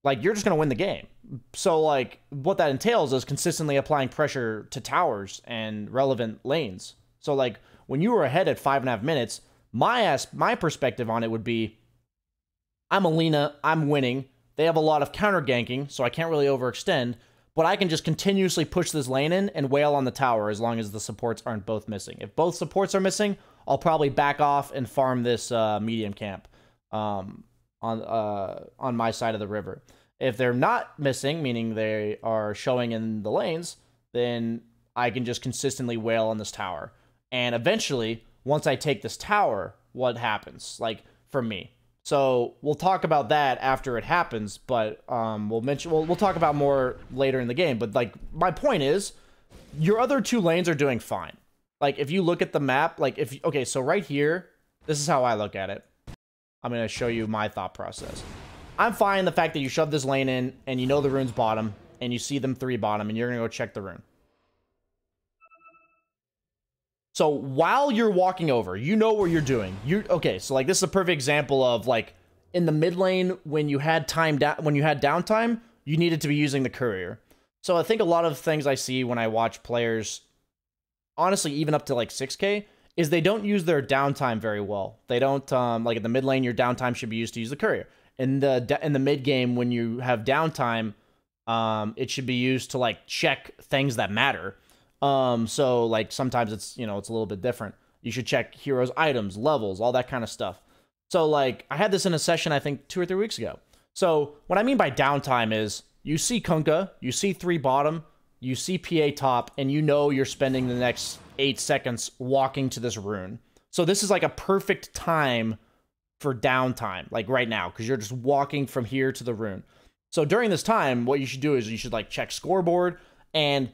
like, you're just going to win the game. So, like, what that entails is consistently applying pressure to towers and relevant lanes. So, like, when you were ahead at 5.5 minutes, my perspective on it would be, I'm a Lina, I'm winning. They have a lot of counter ganking, so I can't really overextend, but I can just continuously push this lane in and wail on the tower as long as the supports aren't both missing. If both supports are missing, I'll probably back off and farm this medium camp on my side of the river. If they're not missing, meaning they are showing in the lanes, then I can just consistently wail on this tower. And eventually, once I take this tower, what happens? Like, for me. So we'll talk about that after it happens, but we'll talk about more later in the game. But, like, my point is, your other 2 lanes are doing fine. Like, if you look at the map, like, okay, so right here, this is how I look at it. I'm going to show you my thought process. I'm fine the fact that you shove this lane in, and you know the rune's bottom, and you see them 3 bottom, and you're going to go check the rune. So while you're walking over, you know what you're doing. Okay, so, like, this is a perfect example of, like, in the mid lane, when you had downtime, you needed to be using the courier. So I think a lot of things I see when I watch players, honestly, even up to, like, 6K, is they don't use their downtime very well. They don't, like, in the mid lane, your downtime should be used to use the courier. In the mid game, when you have downtime, it should be used to, like, check things that matter. So, like, sometimes it's, you know, it's a little bit different. You should check heroes' items, levels, all that kind of stuff. So, like, I had this in a session, I think, 2 or 3 weeks ago. So, what I mean by downtime is, you see Kunkka, you see 3 bottom, you see PA top, and you know you're spending the next 8 seconds walking to this rune. So, this is, like, a perfect time for downtime, like, right now, because you're just walking from here to the rune. So, during this time, what you should do is you should, like, check scoreboard, and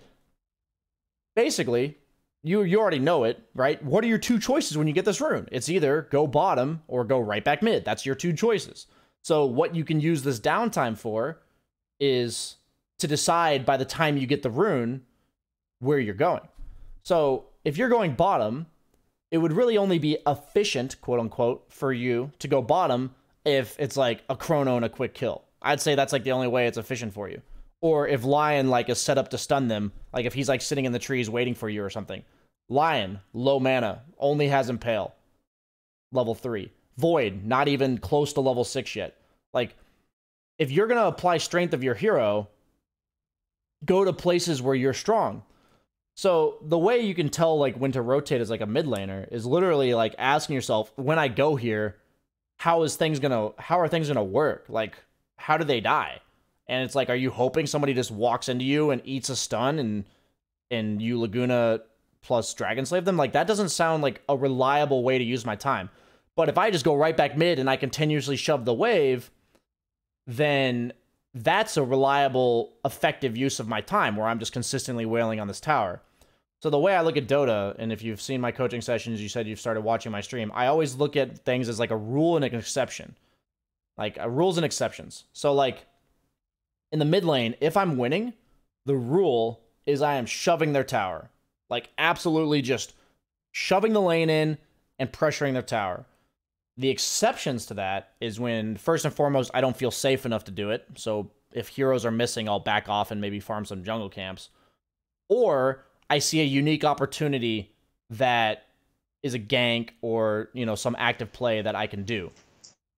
basically, you already know it, right? What are your two choices when you get this rune? It's either go bottom or go right back mid. That's your two choices. So what you can use this downtime for is to decide by the time you get the rune where you're going. So if you're going bottom, it would really only be efficient, quote unquote, for you to go bottom if it's like a chrono and a quick kill. I'd say that's like the only way it's efficient for you. Or if Lion like is set up to stun them, like if he's like sitting in the trees waiting for you or something. Lion, low mana, only has Impale, level 3. Void, not even close to level 6 yet. Like, if you're going to apply strength of your hero, go to places where you're strong. So the way you can tell like when to rotate as like a mid laner is literally like asking yourself, when I go here, how are things gonna work? Like, how do they die? And it's like, are you hoping somebody just walks into you and eats a stun and you Laguna plus Dragon Slave them? Like, that doesn't sound like a reliable way to use my time. But if I just go right back mid and I continuously shove the wave, then that's a reliable, effective use of my time where I'm just consistently wailing on this tower. So the way I look at Dota, and if you've seen my coaching sessions, you said you've started watching my stream, I always look at things as like a rule and an exception. Like, rules and exceptions. So like, in the mid lane, if I'm winning, the rule is I am shoving their tower. Like, absolutely just shoving the lane in and pressuring their tower. The exceptions to that is when, first and foremost, I don't feel safe enough to do it. So if heroes are missing, I'll back off and maybe farm some jungle camps. Or I see a unique opportunity that is a gank or, you know, some active play that I can do.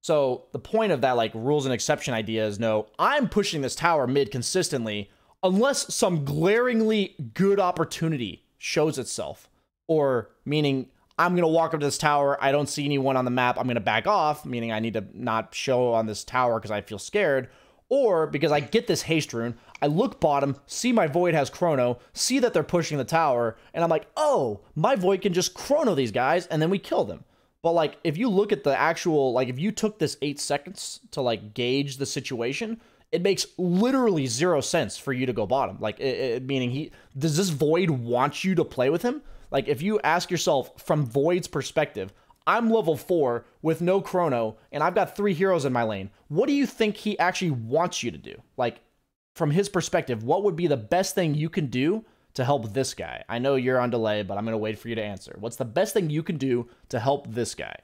So the point of that, like, rules and exception idea is, no, I'm pushing this tower mid consistently unless some glaringly good opportunity shows itself. Or meaning, I'm going to walk up to this tower, I don't see anyone on the map, I'm going to back off, meaning I need to not show on this tower because I feel scared. Or because I get this haste rune, I look bottom, see my Void has Chrono, see that they're pushing the tower, and I'm like, oh, my Void can just Chrono these guys, and then we kill them. But, like, if you look at the actual, like, if you took this 8 seconds to, like, gauge the situation, it makes literally 0 sense for you to go bottom. Like, meaning does this Void want you to play with him? Like, if you ask yourself from Void's perspective, I'm level 4 with no Chrono, and I've got 3 heroes in my lane. What do you think he actually wants you to do? Like, from his perspective, what would be the best thing you can do to help this guy? I know you're on delay, but I'm going to wait for you to answer. What's the best thing you can do to help this guy?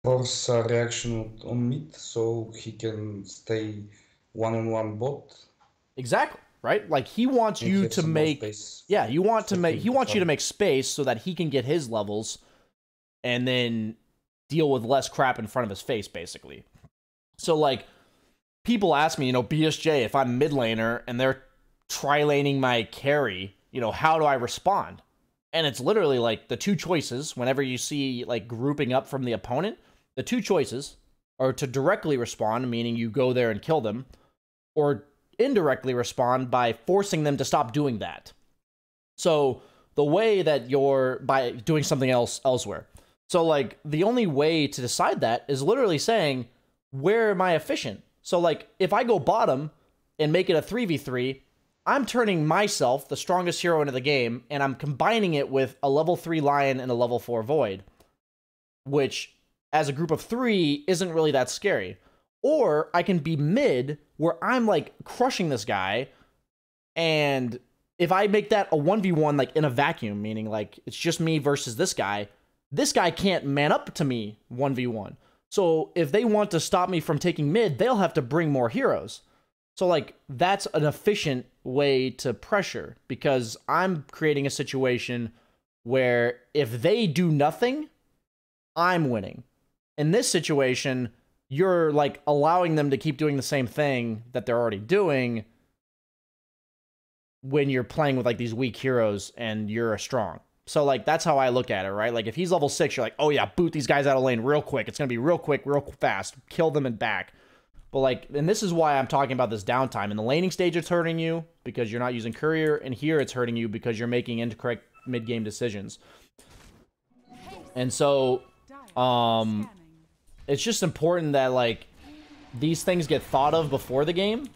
Force a reaction on mid so he can stay one-on-one bot. Exactly, right? Like, he wants you to make, yeah, he wants you to make space so that he can get his levels and then deal with less crap in front of his face, basically. So, like, people ask me, you know, BSJ, if I'm mid laner and they're tri-laning my carry, you know, how do I respond? And it's literally like the two choices whenever you see like grouping up from the opponent. The two choices are to directly respond, meaning you go there and kill them, or indirectly respond by forcing them to stop doing that. So the way that you're by doing something else elsewhere. So like the only way to decide that is literally saying, where am I efficient? So like if I go bottom and make it a 3v3, I'm turning myself, the strongest hero into the game, and I'm combining it with a level 3 Lion and a level 4 Void, which as a group of 3 isn't really that scary. Or I can be mid where I'm like crushing this guy, and if I make that a 1v1 like in a vacuum, meaning like it's just me versus this guy can't man up to me 1v1. So if they want to stop me from taking mid, they'll have to bring more heroes. So like that's an efficient way to pressure, because I'm creating a situation where if they do nothing, I'm winning. In this situation, you're like allowing them to keep doing the same thing that they're already doing when you're playing with like these weak heroes and you're strong. So like that's how I look at it, right? Like if he's level 6, you're like, oh yeah, boot these guys out of lane real quick. It's gonna be real quick, real fast. Kill them and back. But like, and this is why I'm talking about this downtime. In the laning stage, it's hurting you because you're not using courier, and here it's hurting you because you're making mid-game decisions. And so, it's just important that, like, these things get thought of before the game,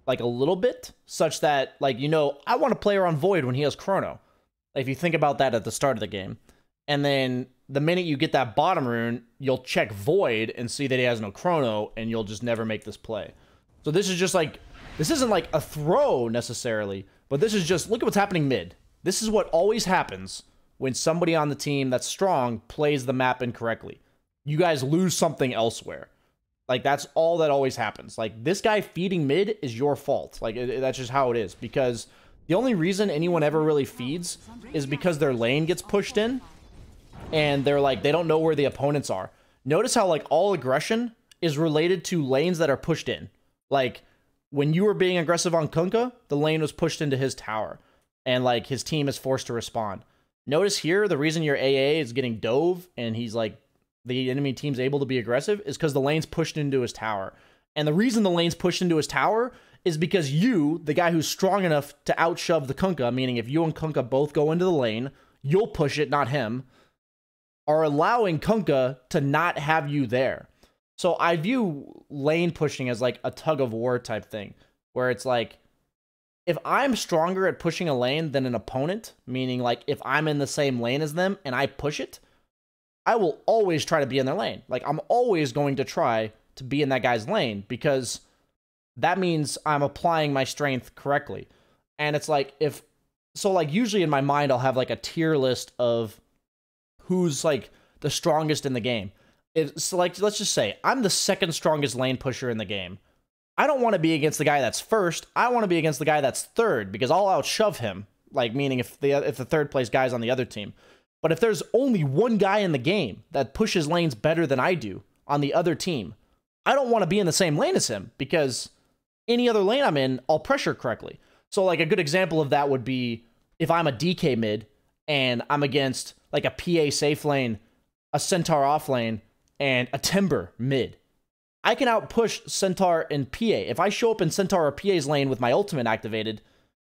like, a little bit, such that, like, you know, I want to play around Void when he has Chrono. Like, if you think about that at the start of the game. And then, the minute you get that bottom rune, you'll check Void and see that he has no Chrono, and you'll just never make this play. So this is just, like, this isn't, like, a throw, necessarily, but this is just, look at what's happening mid. This is what always happens when somebody on the team that's strong plays the map incorrectly. You guys lose something elsewhere. Like, that's all that always happens. Like, this guy feeding mid is your fault. Like, that's just how it is. Because the only reason anyone ever really feeds is because their lane gets pushed in. And they're like, they don't know where the opponents are. Notice how, like, all aggression is related to lanes that are pushed in. Like, when you were being aggressive on Kunkka, the lane was pushed into his tower. And, like, his team is forced to respond. Notice here, the reason your AA is getting dove and he's, like, the enemy team's able to be aggressive is because the lane's pushed into his tower. And the reason the lane's pushed into his tower is because you, the guy who's strong enough to outshove the Kunkka, meaning if you and Kunkka both go into the lane, you'll push it, not him, are allowing Kunkka to not have you there. So I view lane pushing as like a tug of war type thing, where it's like, if I'm stronger at pushing a lane than an opponent, meaning like if I'm in the same lane as them and I push it, I will always try to be in their lane. Like, I'm always going to try to be in that guy's lane because that means I'm applying my strength correctly. And it's like, usually in my mind, I'll have like a tier list of who's like the strongest in the game. So like, let's just say I'm the second strongest lane pusher in the game. I don't want to be against the guy that's first. I want to be against the guy that's third because I'll outshove him. Like, meaning if the third place guy's on the other team. But if there's only one guy in the game that pushes lanes better than I do on the other team, I don't want to be in the same lane as him because any other lane I'm in, I'll pressure correctly. So like a good example of that would be if I'm a DK mid and I'm against like a PA safe lane, a Centaur off lane, and a Timber mid. I can outpush Centaur and PA. If I show up in Centaur or PA's lane with my ultimate activated,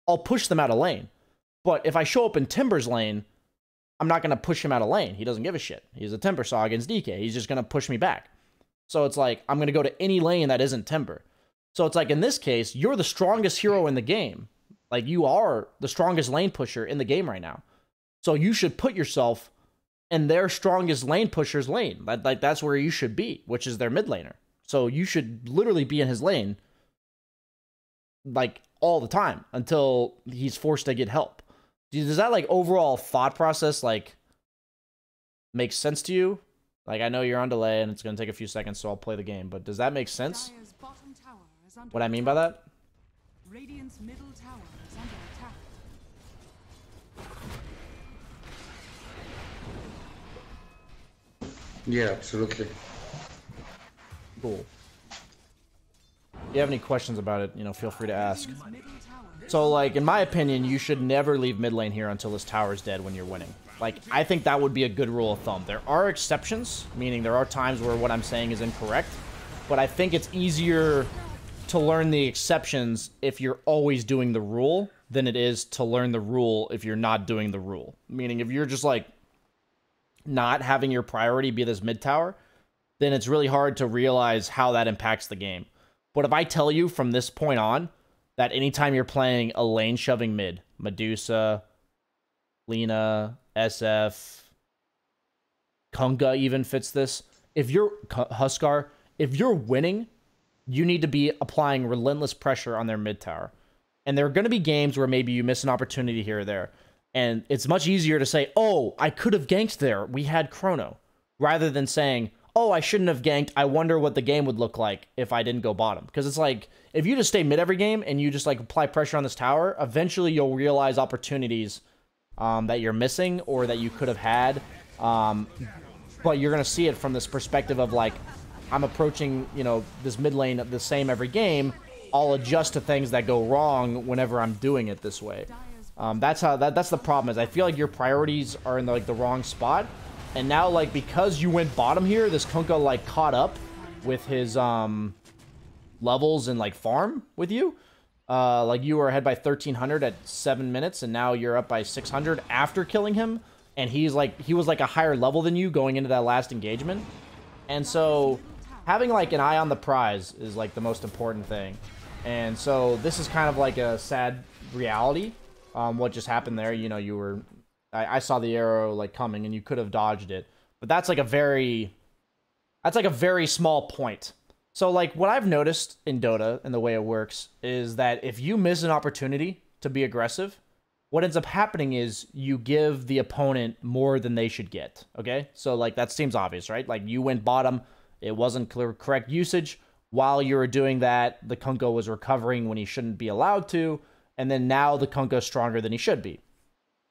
I'll push them out of lane. But if I show up in Timber's lane, I'm not going to push him out of lane. He doesn't give a shit. He's a Timber Saw against DK. He's just going to push me back. So it's like, I'm going to go to any lane that isn't Timber. So it's like, in this case, you're the strongest hero in the game. Like, you are the strongest lane pusher in the game right now. So you should put yourself in their strongest lane pusher's lane. Like, that's where you should be, which is their mid laner. So you should literally be in his lane, like, all the time until he's forced to get help. Does that, like, overall thought process, like, make sense to you? Like, I know you're on delay and it's going to take a few seconds, so I'll play the game, but does that make sense? What I mean by that? Radiant's middle tower is under attack. Yeah, absolutely. Cool. If you have any questions about it, you know, feel free to ask. So, like, in my opinion, you should never leave mid lane here until this tower's dead when you're winning. Like, I think that would be a good rule of thumb. There are exceptions, meaning there are times where what I'm saying is incorrect, but I think it's easier to learn the exceptions if you're always doing the rule than it is to learn the rule if you're not doing the rule. Meaning, if you're just, like, not having your priority be this mid tower, then it's really hard to realize how that impacts the game. But if I tell you from this point on that anytime you're playing a lane shoving mid, Medusa, Lina, SF, Kunkka even fits this. If you're Huskar, if you're winning, you need to be applying relentless pressure on their mid tower. And there are going to be games where maybe you miss an opportunity here or there. And it's much easier to say, oh, I could have ganked there. We had Chrono. Rather than saying, oh, I shouldn't have ganked. I wonder what the game would look like if I didn't go bottom. Because it's like, if you just stay mid every game and you just like apply pressure on this tower, eventually you'll realize opportunities that you're missing or that you could have had. But you're going to see it from this perspective of like, I'm approaching, you know, this mid lane the same every game. I'll adjust to things that go wrong whenever I'm doing it this way. That's the problem is I feel like your priorities are in the, like the wrong spot. And now, like, because you went bottom here, this Kunkka, like, caught up with his, levels and, like, farm with you. Like you were ahead by 1,300 at 7 minutes, and now you're up by 600 after killing him. And he was like a higher level than you going into that last engagement. And so having like an eye on the prize is like the most important thing. And so this is kind of like a sad reality. What just happened there, you know, I saw the arrow like coming and you could have dodged it. But that's like a very small point. So like what I've noticed in Dota and the way it works is that if you miss an opportunity to be aggressive, what ends up happening is you give the opponent more than they should get. Okay? So like that seems obvious, right? Like you went bottom, it wasn't correct usage. While you were doing that, the Kunkka was recovering when he shouldn't be allowed to, and then now the Kunkka is stronger than he should be.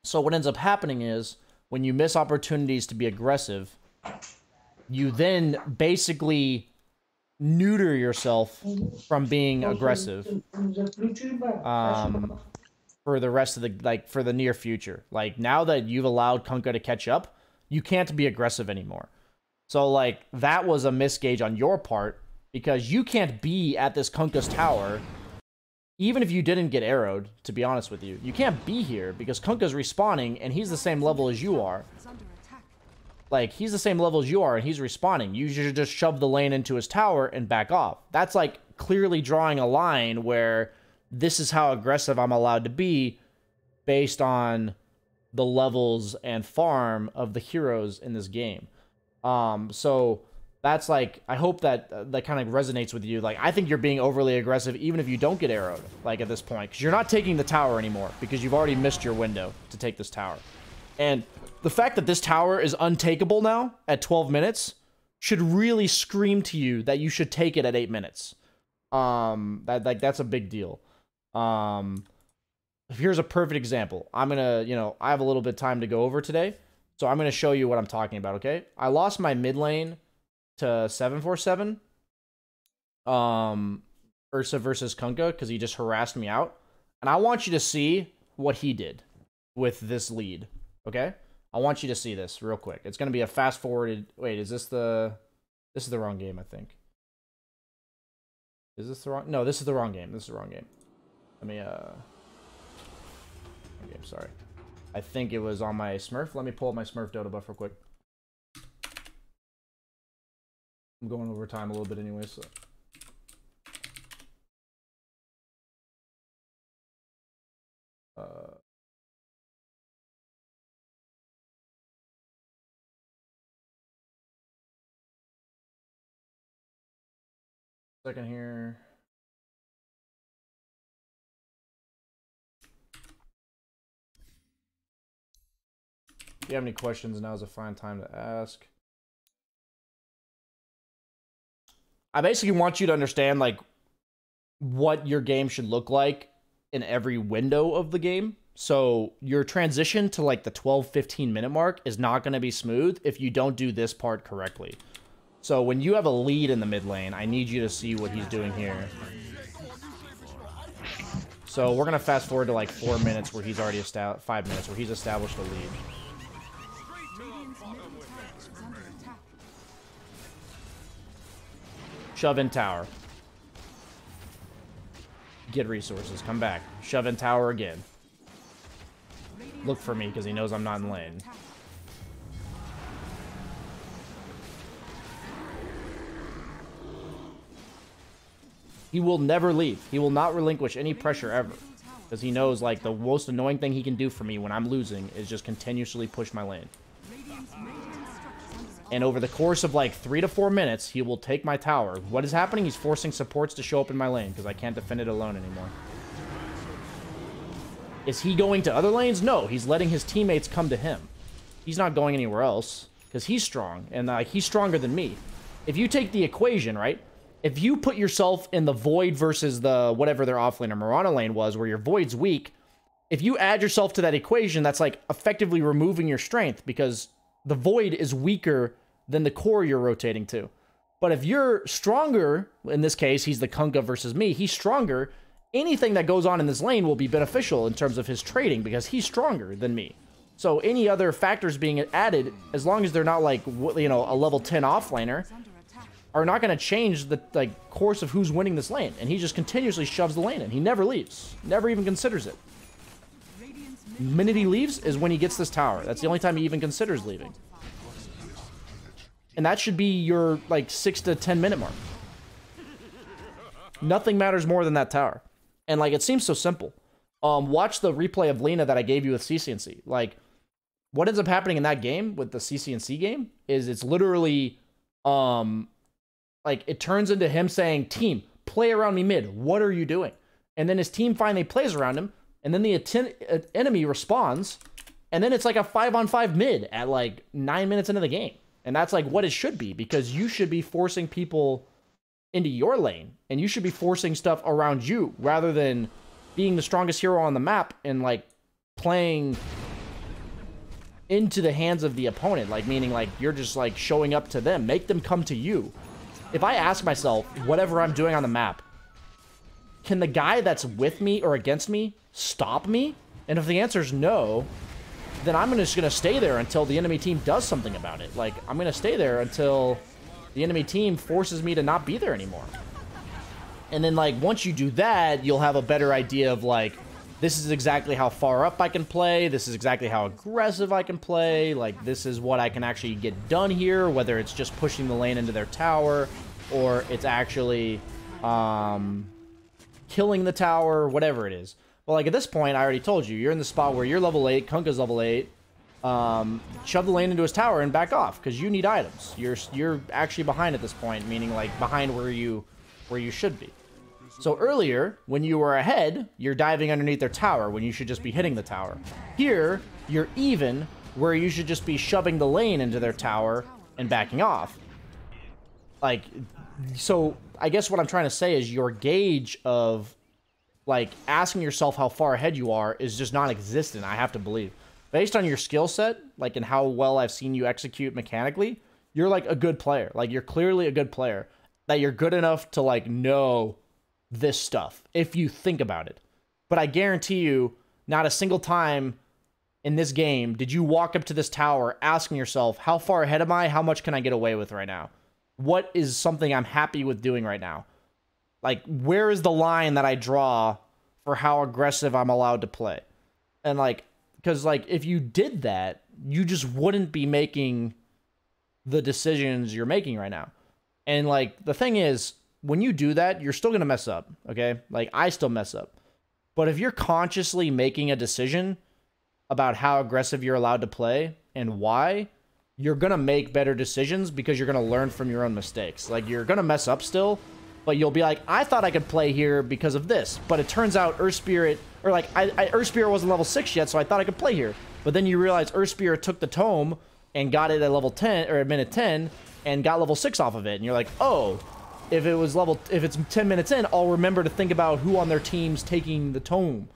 So what ends up happening is when you miss opportunities to be aggressive, you then basically neuter yourself from being aggressive for the rest of the, for the near future. Like, now that you've allowed Kunkka to catch up, you can't be aggressive anymore. So, like, that was a misgauge on your part, because you can't be at this Kunkka's tower, even if you didn't get arrowed, to be honest with you. You can't be here, because Kunkka's respawning, and he's the same level as you are. Like, he's the same level as you are, and he's respawning. You should just shove the lane into his tower and back off. That's, like, clearly drawing a line where this is how aggressive I'm allowed to be based on the levels and farm of the heroes in this game. So that's, like, I hope that that kind of resonates with you. Like, I think you're being overly aggressive even if you don't get arrowed, like, at this point. Because you're not taking the tower anymore, because you've already missed your window to take this tower. And the fact that this tower is untakeable now at 12 minutes should really scream to you that you should take it at 8 minutes. That's a big deal. Here's a perfect example. I'm gonna, I have a little bit of time to go over today, so I'm gonna show you what I'm talking about, okay? I lost my mid lane to 747. Ursa versus Kunkka, because he just harassed me out. And I want you to see what he did with this lead, okay? I want you to see this real quick. It's going to be a fast forwarded... Wait, is this the... This is the wrong game, I think. Is this the wrong... No, this is the wrong game. This is the wrong game. Let me, Okay, I'm sorry. I think it was on my Smurf. Let me pull up my Smurf Dota buff real quick. I'm going over time a little bit anyway, so... Second here. If you have any questions, now is a fine time to ask. I basically want you to understand, like, what your game should look like in every window of the game. So your transition to, like, the 12-15 minute mark is not going to be smooth if you don't do this part correctly. So when you have a lead in the mid lane, I need you to see what he's doing here. So we're going to fast forward to like 4 minutes where he's already 5 minutes where he's established a lead. Shove in tower. Get resources. Come back. Shove in tower again. Look for me because he knows I'm not in lane. He will never leave. He will not relinquish any pressure ever. Because he knows, like, the most annoying thing he can do for me when I'm losing is just continuously push my lane. And over the course of, like, 3 to 4 minutes, he will take my tower. What is happening? He's forcing supports to show up in my lane because I can't defend it alone anymore. Is he going to other lanes? No, he's letting his teammates come to him. He's not going anywhere else because he's strong, and he's stronger than me. If you take the equation, right? If you put yourself in the Void versus the whatever their offlane or Mirana lane was, where your Void's weak, if you add yourself to that equation, that's like effectively removing your strength because the Void is weaker than the core you're rotating to. But if you're stronger, in this case, he's the Kunkka versus me, he's stronger, anything that goes on in this lane will be beneficial in terms of his trading because he's stronger than me. So any other factors being added, as long as they're not like, a level 10 offlaner, are not going to change the course of who's winning this lane. And he just continuously shoves the lane in. He never leaves. Never even considers it. The minute he leaves is when he gets this tower. That's the only time he even considers leaving. And that should be your, 6 to 10 minute mark. Nothing matters more than that tower. And, it seems so simple. Watch the replay of Lina that I gave you with CCNC. What ends up happening in that game with the CCNC game is it's literally, it turns into him saying, team, play around me mid. What are you doing? And then his team finally plays around him. And then the enemy responds. And then it's like a 5-on-5 mid at 9 minutes into the game. And that's what it should be, because you should be forcing people into your lane. And you should be forcing stuff around you rather than being the strongest hero on the map and playing into the hands of the opponent. Meaning you're just showing up to them. Make them come to you. If I ask myself, whatever I'm doing on the map, can the guy that's with me or against me stop me? And if the answer is no, then I'm just going to stay there until the enemy team does something about it. I'm going to stay there until the enemy team forces me to not be there anymore. And then, once you do that, you'll have a better idea of, this is exactly how far up I can play. This is exactly how aggressive I can play. This is what I can actually get done here, whether it's just pushing the lane into their tower or it's actually killing the tower, whatever it is. Well, at this point, I already told you, you're in the spot where you're level 8, Kunkka's level 8. Shove the lane into his tower and back off, because you need items. You're actually behind at this point, meaning behind where you should be. So earlier, when you were ahead, you're diving underneath their tower when you should just be hitting the tower. Here, you're even where you should just be shoving the lane into their tower and backing off. So I guess what I'm trying to say is your gauge of asking yourself how far ahead you are is just non-existent, I have to believe. Based on your skill set, and how well I've seen you execute mechanically, you're a good player. You're clearly a good player. That you're good enough to know this stuff if you think about it. But I guarantee you, not a single time in this game did you walk up to this tower asking yourself, how far ahead am I? How much can I get away with right now? What is something I'm happy with doing right now? Where is the line that I draw for how aggressive I'm allowed to play? And because if you did that, you just wouldn't be making the decisions you're making right now. And the thing is, when you do that, you're still going to mess up, okay? I still mess up. But if you're consciously making a decision about how aggressive you're allowed to play and why, you're going to make better decisions because you're going to learn from your own mistakes. You're going to mess up still, but you'll be I thought I could play here because of this. But it turns out Earth Spirit, or Earth Spirit wasn't level 6 yet, so I thought I could play here. But then you realize Earth Spirit took the tome and got it at level 10, or at minute 10, and got level 6 off of it. And you're oh, if it's 10 minutes in, I'll remember to think about who on their team's taking the tome.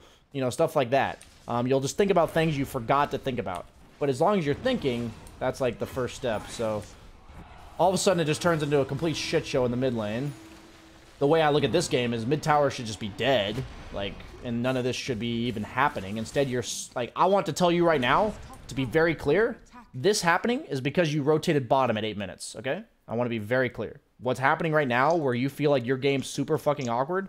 Stuff like that. You'll just think about things you forgot to think about. But as long as you're thinking, that's the first step. So all of a sudden it just turns into a complete shit show in the mid lane. The way I look at this game is mid tower should just be dead, and none of this should be even happening. Instead, you're I want to tell you right now, to be very clear, this happening is because you rotated bottom at 8 minutes, okay? I want to be very clear. What's happening right now, where you feel your game's super fucking awkward,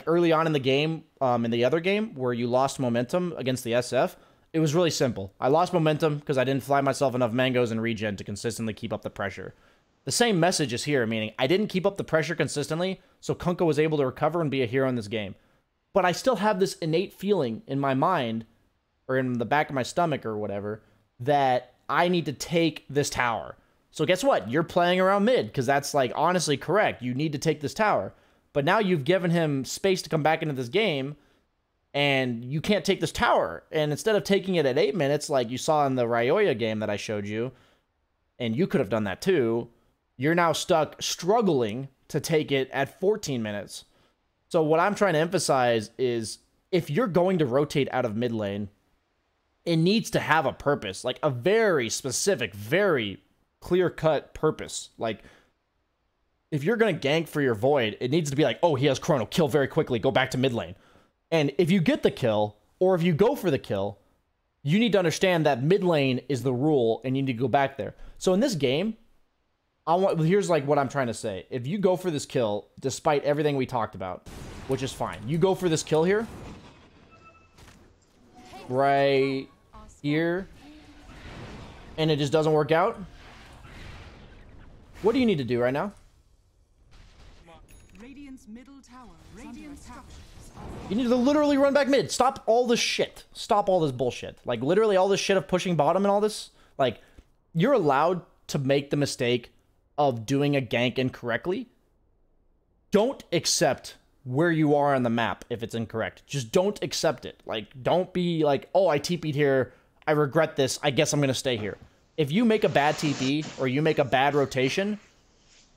early on in the game, in the other game, where you lost momentum against the SF, it was really simple. I lost momentum because I didn't fly myself enough mangoes and regen to consistently keep up the pressure. The same message is here, meaning I didn't keep up the pressure consistently, so Kunkka was able to recover and be a hero in this game. But I still have this innate feeling in my mind, or in the back of my stomach or whatever, that I need to take this tower. So guess what? You're playing around mid, because that's honestly correct. You need to take this tower. But now you've given him space to come back into this game, and you can't take this tower. And instead of taking it at 8 minutes, like you saw in the Ryoya game that I showed you, and you could have done that too, you're now stuck struggling to take it at 14 minutes. So what I'm trying to emphasize is, if you're going to rotate out of mid lane, it needs to have a purpose, like a very specific, very clear-cut purpose. Like, if you're going to gank for your Void, it needs to be like, oh, he has Chrono, kill very quickly, go back to mid lane. And if you get the kill, or if you go for the kill, you need to understand that mid lane is the rule, and you need to go back there. So in this game, Here's like what I'm trying to say. If you go for this kill, despite everything we talked about, which is fine, you go for this kill here, right here, and it just doesn't work out. What do you need to do right now? Radiant's middle tower. Radiant structures. You need to literally run back mid. Stop all this shit. Stop all this bullshit. Like, literally all this shit of pushing bottom and all this. Like, you're allowed to make the mistake of doing a gank incorrectly. Don't accept where you are on the map if it's incorrect. Just don't accept it. Like, don't be like, oh, I TP'd here. I regret this. I guess I'm going to stay here. If you make a bad TP or you make a bad rotation,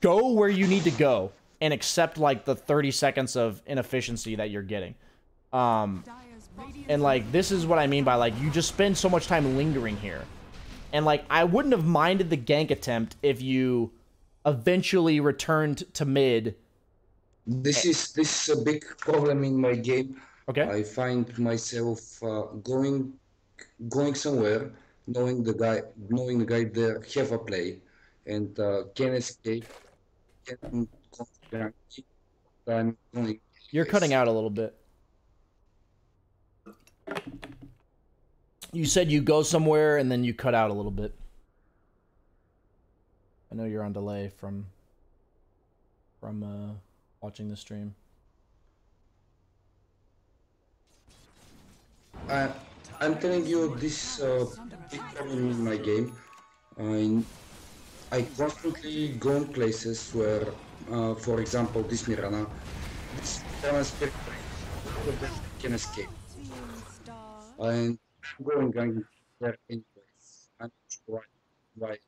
go where you need to go and accept, like, the 30 seconds of inefficiency that you're getting. And, like, this is what I mean by, like, you just spend so much time lingering here. And, like, I wouldn't have minded the gank attempt if you eventually returned to mid. This is a big problem in my game. Okay. I find myself going somewhere, knowing the guy there have a play, and can escape. Can guarantee that I'm going. You're cutting out a little bit. You said you go somewhere and then you cut out a little bit. I know you're on delay from watching the stream. I'm telling you, this big problem in my game. I constantly go in places where, for example, this Mirana can escape. And I'm going there anyways. I'm not sure why.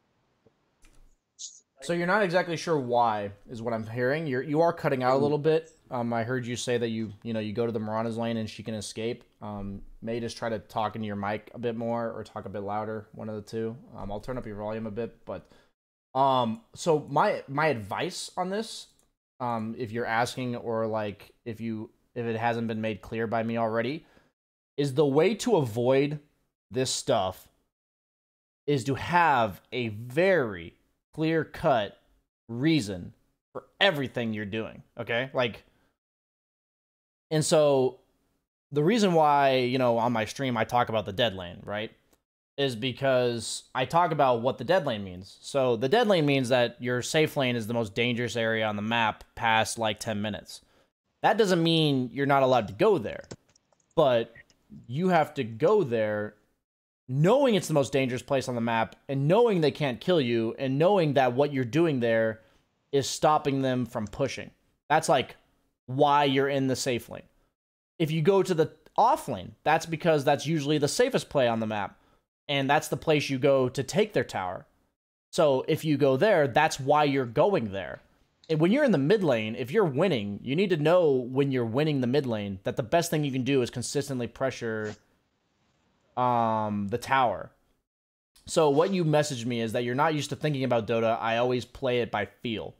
So you're not exactly sure why, is what I'm hearing. You are cutting out a little bit. I heard you say that you go to the Mirana's lane and she can escape. May just try to talk into your mic a bit more or talk a bit louder, one of the two. I'll turn up your volume a bit, but so my advice on this, if you're asking, or like if it hasn't been made clear by me already, is the way to avoid this stuff is to have a very clear-cut reason for everything you're doing, okay? Like, and so the reason why, on my stream I talk about the dead lane, right, is because I talk about what the dead lane means. So the dead lane means that your safe lane is the most dangerous area on the map past like 10 minutes. That doesn't mean you're not allowed to go there, but you have to go there knowing it's the most dangerous place on the map, and knowing they can't kill you, and knowing that what you're doing there is stopping them from pushing. That's like why you're in the safe lane. If you go to the off lane, that's because that's usually the safest play on the map, and that's the place you go to take their tower. So if you go there, that's why you're going there. And when you're in the mid lane, if you're winning, you need to know when you're winning the mid lane that the best thing you can do is consistently pressure the tower. So what you messaged me is that you're not used to thinking about Dota. I always play it by feel.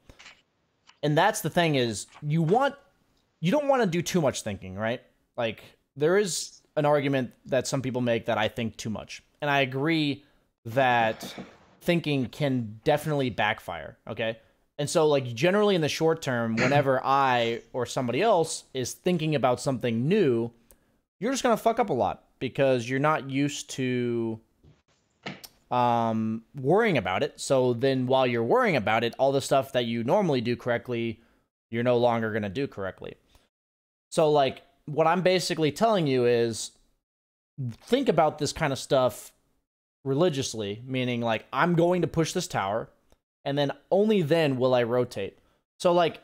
And that's the thing, is you don't want to do too much thinking, right? Like, there is an argument that some people make that I think too much. And I agree that thinking can definitely backfire, okay? And so, like, generally in the short term, whenever I or somebody else is thinking about something new, you're just going to fuck up a lot because you're not used to worrying about it. So then while you're worrying about it, all the stuff that you normally do correctly, you're no longer going to do correctly. So, like, what I'm basically telling you is think about this kind of stuff religiously, meaning, like, I'm going to push this tower, and then only then will I rotate. So, like,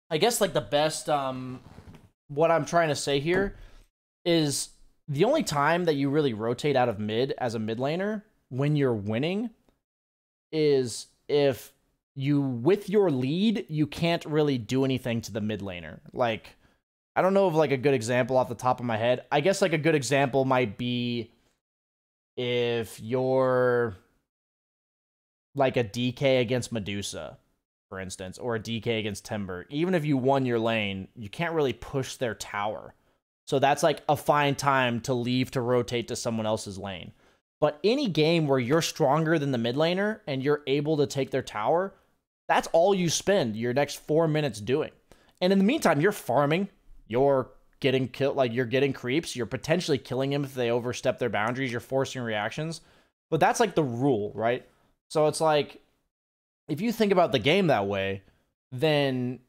I guess, like, the best, what I'm trying to say here is the only time that you really rotate out of mid as a mid laner when you're winning is if you, with your lead, you can't really do anything to the mid laner. Like, I don't know of, like, a good example off the top of my head. I guess, like, a good example might be if you're, like, a DK against Medusa, for instance, or a DK against Timber. Even if you won your lane, you can't really push their tower. So that's, like, a fine time to leave to rotate to someone else's lane. But any game where you're stronger than the mid laner and you're able to take their tower, That's all you spend your next 4 minutes doing. And in the meantime, you're farming, you're getting killed, like you're getting creeps, you're potentially killing them if they overstep their boundaries, you're forcing reactions. But that's like the rule, right? So it's like, if you think about the game that way, then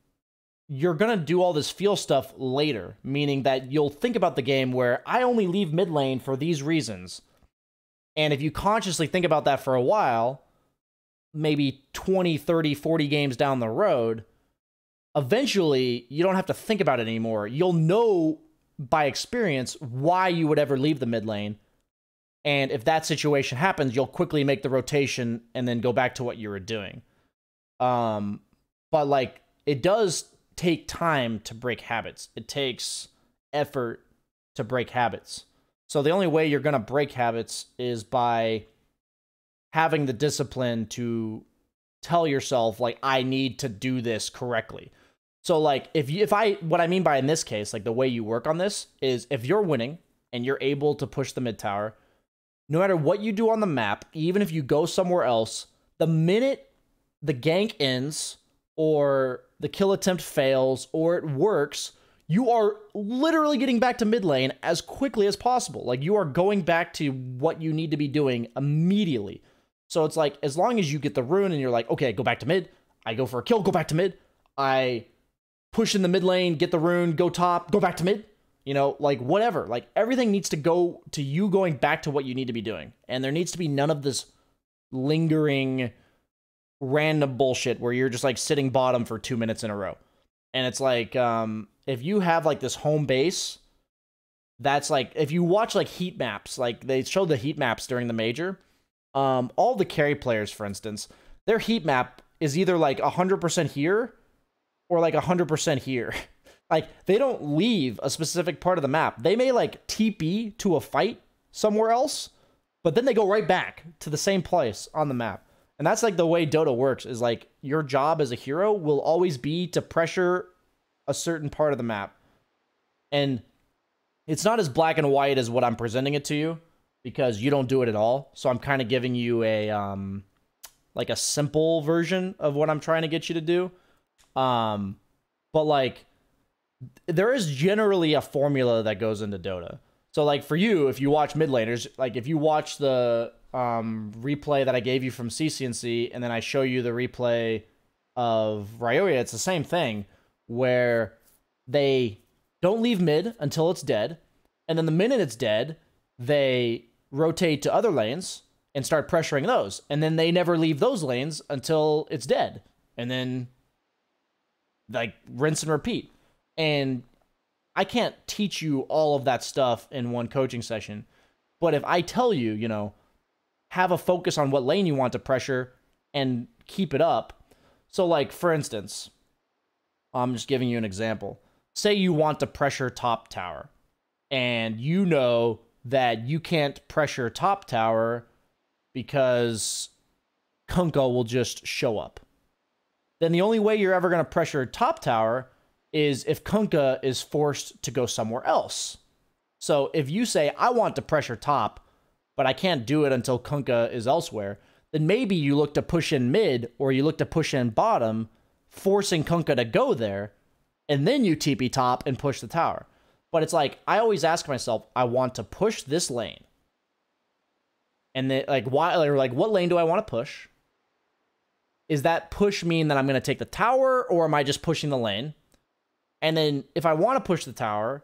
you're going to do all this feel stuff later, meaning that you'll think about the game where I only leave mid lane for these reasons. And if you consciously think about that for a while, maybe 20, 30, 40 games down the road, eventually you don't have to think about it anymore. You'll know by experience why you would ever leave the mid lane. And if that situation happens, you'll quickly make the rotation and then go back to what you were doing. But like, it does take time to break habits. It takes effort to break habits. So the only way you're going to break habits is by having the discipline to tell yourself, like, I need to do this correctly. So like, what I mean by in this case, like the way you work on this is if you're winning and you're able to push the mid tower, no matter what you do on the map, even if you go somewhere else, the minute the gank ends or the kill attempt fails or it works, you are literally getting back to mid lane as quickly as possible. Like, you are going back to what you need to be doing immediately. So it's like, as long as you get the rune and you're like, okay, go back to mid, I go for a kill, go back to mid, I push in the mid lane, get the rune, go top, go back to mid, you know, like whatever. Like, everything needs to go to you going back to what you need to be doing. And there needs to be none of this lingering random bullshit where you're just like sitting bottom for 2 minutes in a row. And it's like, if you have like this home base, that's like, if you watch like heat maps, like they showed the heat maps during the major, all the carry players, for instance, their heat map is either like 100% here or like 100% here. Like, they don't leave a specific part of the map. They may like TP to a fight somewhere else, but then they go right back to the same place on the map. And that's like the way Dota works, is like, your job as a hero will always be to pressure a certain part of the map. And it's not as black and white as what I'm presenting it to you, because you don't do it at all. So I'm kind of giving you a like a simple version of what I'm trying to get you to do. But like, there is generally a formula that goes into Dota. So like, for you, if you watch mid laners, like if you watch the replay that I gave you from CCNC, and then I show you the replay of Ryoya, it's the same thing, where they don't leave mid until it's dead, and then the minute it's dead, they rotate to other lanes and start pressuring those, and then they never leave those lanes until it's dead, and then like rinse and repeat. And I can't teach you all of that stuff in one coaching session, but if I tell you, you know, have a focus on what lane you want to pressure and keep it up. So like, for instance, I'm just giving you an example. Say you want to pressure top tower, and you know that you can't pressure top tower because Kunkka will just show up. Then the only way you're ever going to pressure top tower is if Kunkka is forced to go somewhere else. So if you say, I want to pressure top, but I can't do it until Kunkka is elsewhere, then maybe you look to push in mid, or you look to push in bottom, forcing Kunkka to go there, and then you TP top and push the tower. But it's like, I always ask myself, I want to push this lane. And then, like, why, or like, what lane do I want to push? Is that push mean that I'm going to take the tower, or am I just pushing the lane? And then if I want to push the tower,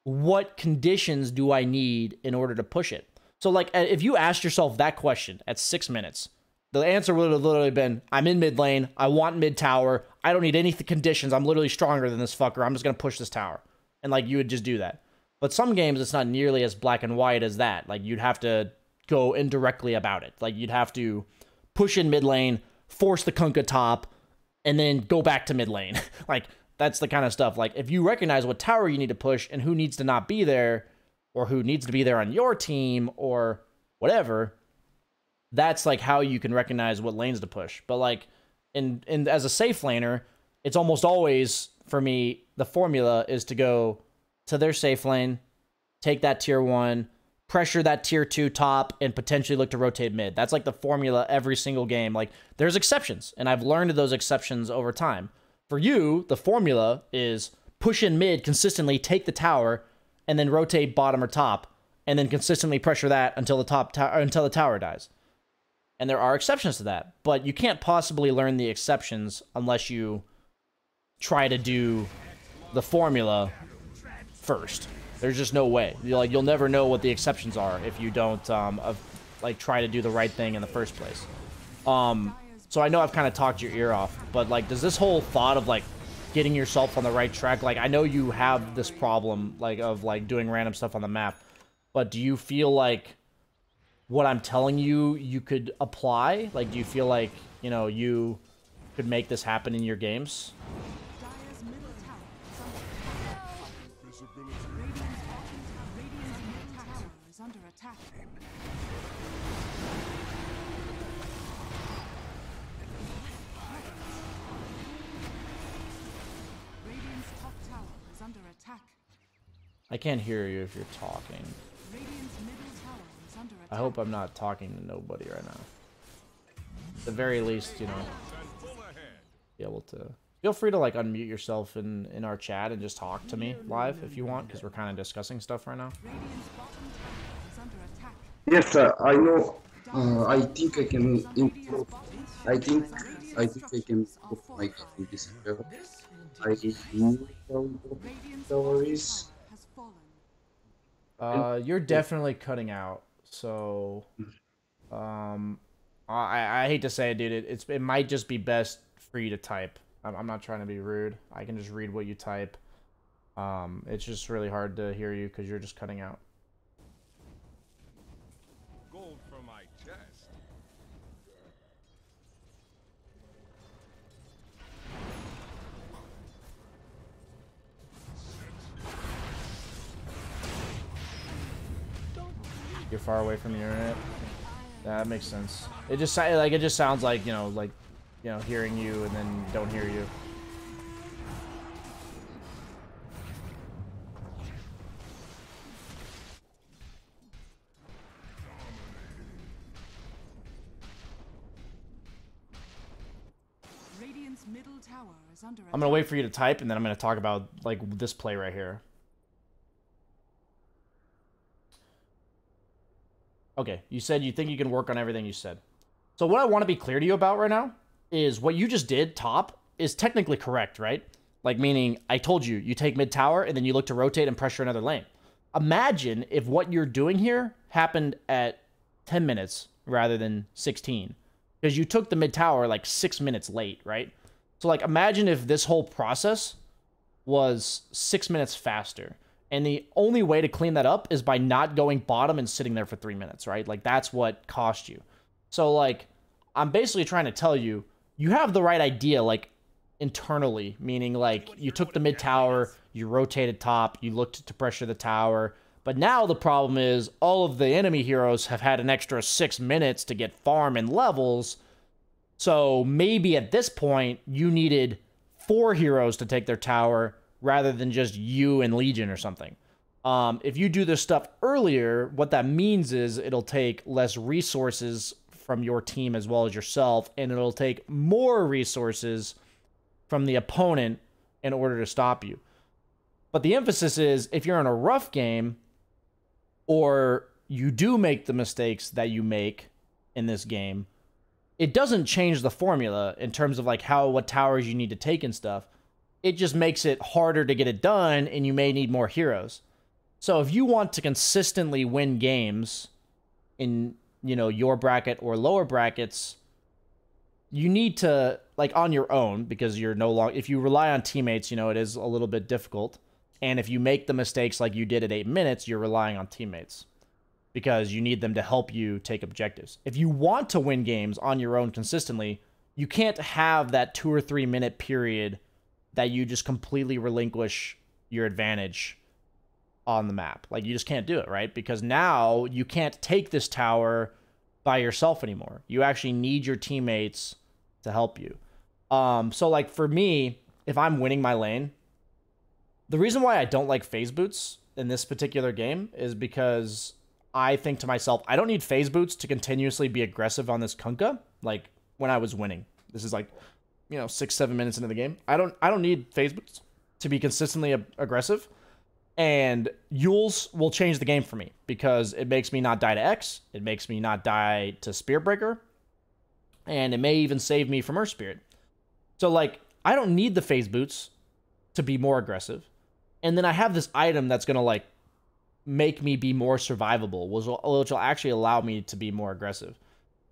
what conditions do I need in order to push it? So like, if you asked yourself that question at 6 minutes, the answer would have literally been, I'm in mid lane, I want mid tower, I don't need any conditions, I'm literally stronger than this fucker, I'm just going to push this tower. And like, you would just do that. But some games, it's not nearly as black and white as that. Like, you'd have to go indirectly about it. Like, you'd have to push in mid lane, force the Kunkka top, and then go back to mid lane. Like, that's the kind of stuff. Like, if you recognize what tower you need to push and who needs to not be there, or who needs to be there on your team, or whatever, that's like how you can recognize what lanes to push. But like, in as a safe laner, it's almost always, for me, the formula is to go to their safe lane, take that tier 1, pressure that tier 2 top, and potentially look to rotate mid. That's like the formula every single game. Like, there's exceptions, and I've learned those exceptions over time. For you, the formula is push in mid consistently, take the tower, and then rotate bottom or top, and then consistently pressure that until the tower dies. And there are exceptions to that, but you can't possibly learn the exceptions unless you try to do the formula first. There's just no way. You'll never know what the exceptions are if you don't try to do the right thing in the first place. So I know I've kind of talked your ear off, but like, does this whole thought of like getting yourself on the right track, like, I know you have this problem like of like doing random stuff on the map, but do you feel like what I'm telling you you could apply? Like, do you feel like, you know, you could make this happen in your games? Dire's middle tower is under Radiant's middle tower is under attack. Radiant's top tower is under attack. I can't hear you if you're talking. Radiant's middle tower is under attack. I hope I'm not talking to nobody right now. At the very least, you know, be able to... Feel free to like unmute yourself in our chat and just talk to me live if you want, because we're kind of discussing stuff right now. Radiant's bottom tower is under attack. Yes, I know. I think I can improve. I think I can improve my game in this level. I knew how Radiant's tower bottom is. tower has fallen. You're definitely cutting out, so I hate to say it, dude. It might just be best for you to type. I'm not trying to be rude. I can just read what you type. It's just really hard to hear you because you're just cutting out. Gold for my chest. You're far away from your internet. Yeah, that makes sense. It just sounds like, you know, hearing you and then don't hear you. Radiant's middle tower is under attack. I'm gonna wait for you to type, and then I'm gonna talk about like this play right here. Okay, you said you think you can work on everything you said. So what I want to be clear to you about right now is what you just did, top, is technically correct, right? Like, meaning, I told you, you take mid tower, and then you look to rotate and pressure another lane. Imagine if what you're doing here happened at 10 minutes rather than 16. Because you took the mid tower, like, 6 minutes late, right? So, like, imagine if this whole process was 6 minutes faster. And the only way to clean that up is by not going bottom and sitting there for 3 minutes, right? Like, that's what cost you. So, like, I'm basically trying to tell you, you have the right idea, like, internally, meaning, like, you took the mid tower, you rotated top, you looked to pressure the tower, but now the problem is all of the enemy heroes have had an extra 6 minutes to get farm and levels, so maybe at this point, you needed 4 heroes to take their tower, rather than just you and Legion or something. If you do this stuff earlier, what that means is it'll take less resources from your team as well as yourself, and it'll take more resources from the opponent in order to stop you. But the emphasis is, if you're in a rough game, or you do make the mistakes that you make in this game, it doesn't change the formula in terms of like what towers you need to take and stuff. It just makes it harder to get it done, and you may need more heroes. So if you want to consistently win games in, you know, your bracket or lower brackets, you need to, like, on your own, because you're no longer, if you rely on teammates, you know, it is a little bit difficult. And if you make the mistakes like you did at 8 minutes, you're relying on teammates because you need them to help you take objectives. If you want to win games on your own consistently, you can't have that 2 or 3 minute period that you just completely relinquish your advantage on the map. Like, you just can't do it, right? Because now you can't take this tower by yourself anymore. You actually need your teammates to help you. So, like, for me, if I'm winning my lane, the reason why I don't like phase boots in this particular game is because I think to myself, I don't need phase boots to continuously be aggressive on this Kunkka. Like when I was winning, this is like, 6-7 minutes into the game. I don't need phase boots to be consistently aggressive. And Yules will change the game for me because it makes me not die to X. It makes me not die to Spirit Breaker. And it may even save me from Earth Spirit. So, like, I don't need the phase boots to be more aggressive. And then I have this item that's going to, like, make me be more survivable, which will actually allow me to be more aggressive.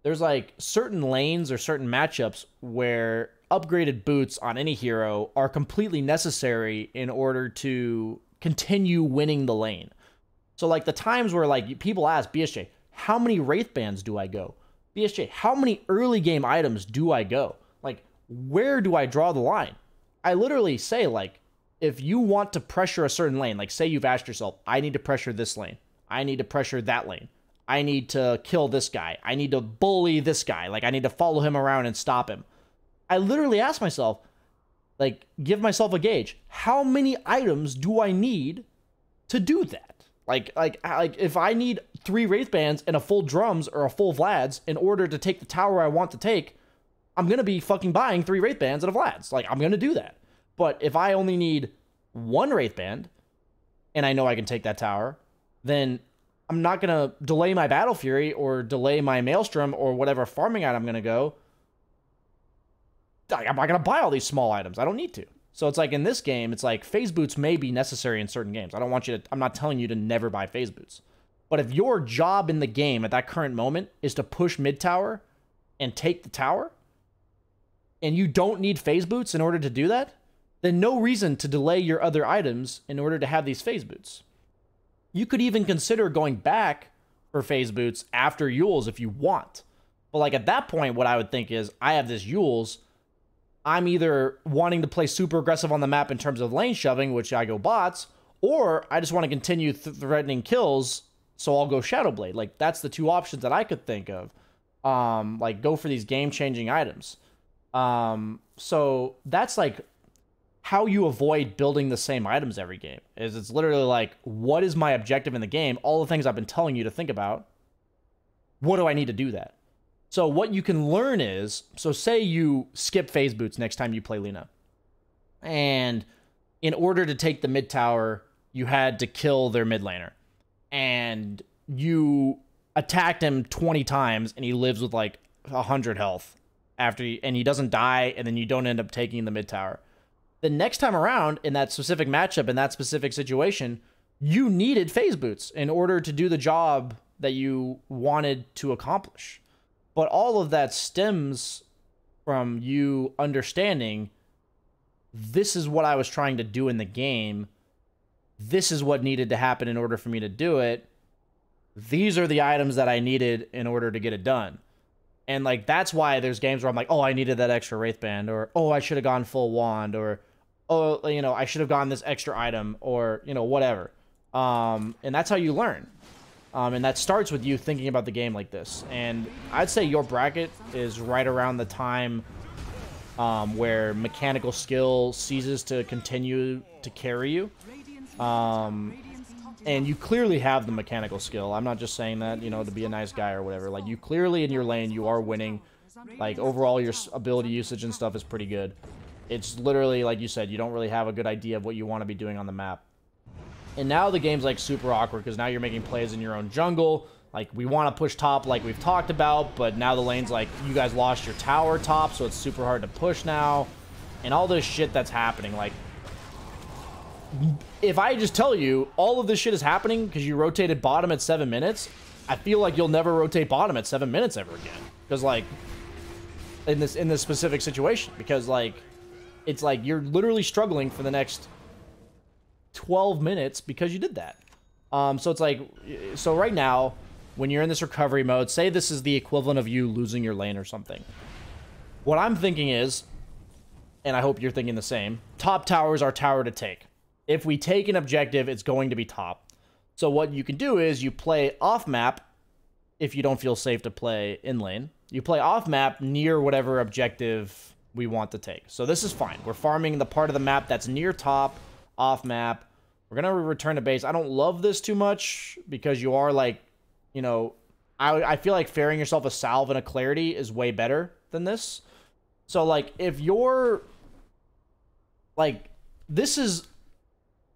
There's, like, certain lanes or certain matchups where upgraded boots on any hero are completely necessary in order to continue winning the lane. So, like, the times where, like, people ask, BSJ, how many Wraith Bands do I go? BSJ, how many early game items do I go? Like, where do I draw the line? I literally say, like, if you want to pressure a certain lane, like, say you've asked yourself, I need to pressure this lane. I need to pressure that lane. I need to kill this guy. I need to bully this guy. Like, I need to follow him around and stop him. I literally ask myself, like, give myself a gauge. How many items do I need to do that? Like if I need 3 Wraith Bands and a full drums or a full Vlads in order to take the tower I want to take, I'm going to be fucking buying 3 Wraith Bands and a Vlads. Like, I'm going to do that. But if I only need 1 Wraith Band and I know I can take that tower, then I'm not going to delay my Battle Fury or delay my Maelstrom or whatever farming item I'm going to go. I'm not going to buy all these small items. I don't need to. So it's like in this game, it's like phase boots may be necessary in certain games. I'm not telling you to never buy phase boots. But if your job in the game at that current moment is to push mid tower and take the tower, and you don't need phase boots in order to do that, then no reason to delay your other items in order to have these phase boots. You could even consider going back for phase boots after Yules if you want. But like at that point, what I would think is I have this Yules. I'm either wanting to play super aggressive on the map in terms of lane shoving, which I go bots, or I just want to continue threatening kills, so I'll go Shadowblade. Like, that's the 2 options that I could think of. Like, go for these game-changing items. So that's, like, how you avoid building the same items every game. Is it's literally like, what is my objective in the game? All the things I've been telling you to think about. What do I need to do that? So what you can learn is, so say you skip phase boots next time you play Lina. And in order to take the mid tower, you had to kill their mid laner. And you attacked him 20 times and he lives with like 100 health and he doesn't die, and then you don't end up taking the mid tower. The next time around in that specific matchup, in that specific situation, you needed phase boots in order to do the job that you wanted to accomplish. But all of that stems from you understanding this is what I was trying to do in the game. This is what needed to happen in order for me to do it. These are the items that I needed in order to get it done. And like that's why there's games where I'm like, oh, I needed that extra Wraith Band, or oh, I should have gone full wand, or oh, I should have gone this extra item, or whatever. And that's how you learn. And that starts with you thinking about the game like this. And I'd say your bracket is right around the time where mechanical skill ceases to continue to carry you. And you clearly have the mechanical skill. I'm not just saying that, to be a nice guy or whatever. Like, you clearly in your lane, you are winning. Like, overall, your ability usage and stuff is pretty good. It's literally, like you said, you don't really have a good idea of what you want to be doing on the map. And now the game's, like, super awkward because now you're making plays in your own jungle. Like, we want to push top like we've talked about, but now the lane's like, you guys lost your tower top, so it's super hard to push now. And all this shit that's happening, like, if I just tell you all of this shit is happening because you rotated bottom at 7 minutes, I feel like you'll never rotate bottom at 7 minutes ever again. Because, like, in this specific situation, because, like, it's like you're literally struggling for the next 12 minutes because you did that. So it's like, so right now, when you're in this recovery mode, say this is the equivalent of you losing your lane or something. What I'm thinking is, and I hope you're thinking the same, top tower is our tower to take. If we take an objective, it's going to be top. So what you can do is you play off map if you don't feel safe to play in lane. You play off map near whatever objective we want to take. So this is fine. We're farming the part of the map that's near top, off map. We're going to return to base. I don't love this too much because you are, like, you know, I feel like fairing yourself a salve and a clarity is way better than this. So, like, if you're, like, this is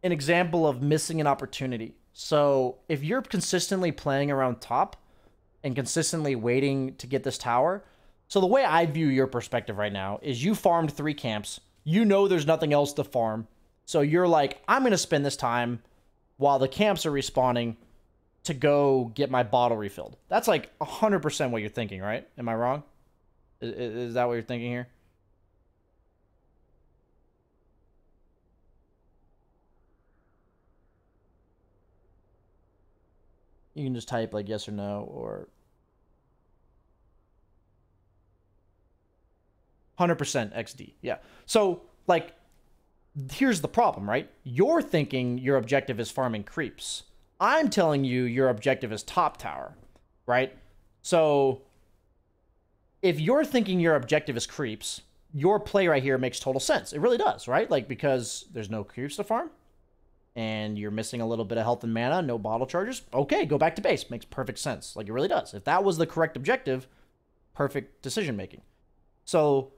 an example of missing an opportunity. So, if you're consistently playing around top and consistently waiting to get this tower, so the way I view your perspective right now is you farmed 3 camps. You know there's nothing else to farm. So you're like, I'm going to spend this time while the camps are respawning to go get my bottle refilled. That's like 100% what you're thinking, right? Am I wrong? Is that what you're thinking here? You can just type like yes or no or 100% XD. Yeah. So, like, here's the problem, right? You're thinking your objective is farming creeps. I'm telling you your objective is top tower, right? So, if you're thinking your objective is creeps, your play right here makes total sense. It really does, right? Like, because there's no creeps to farm, and you're missing a little bit of health and mana, no bottle charges. Okay, go back to base. Makes perfect sense. Like, it really does. If that was the correct objective, perfect decision making. So,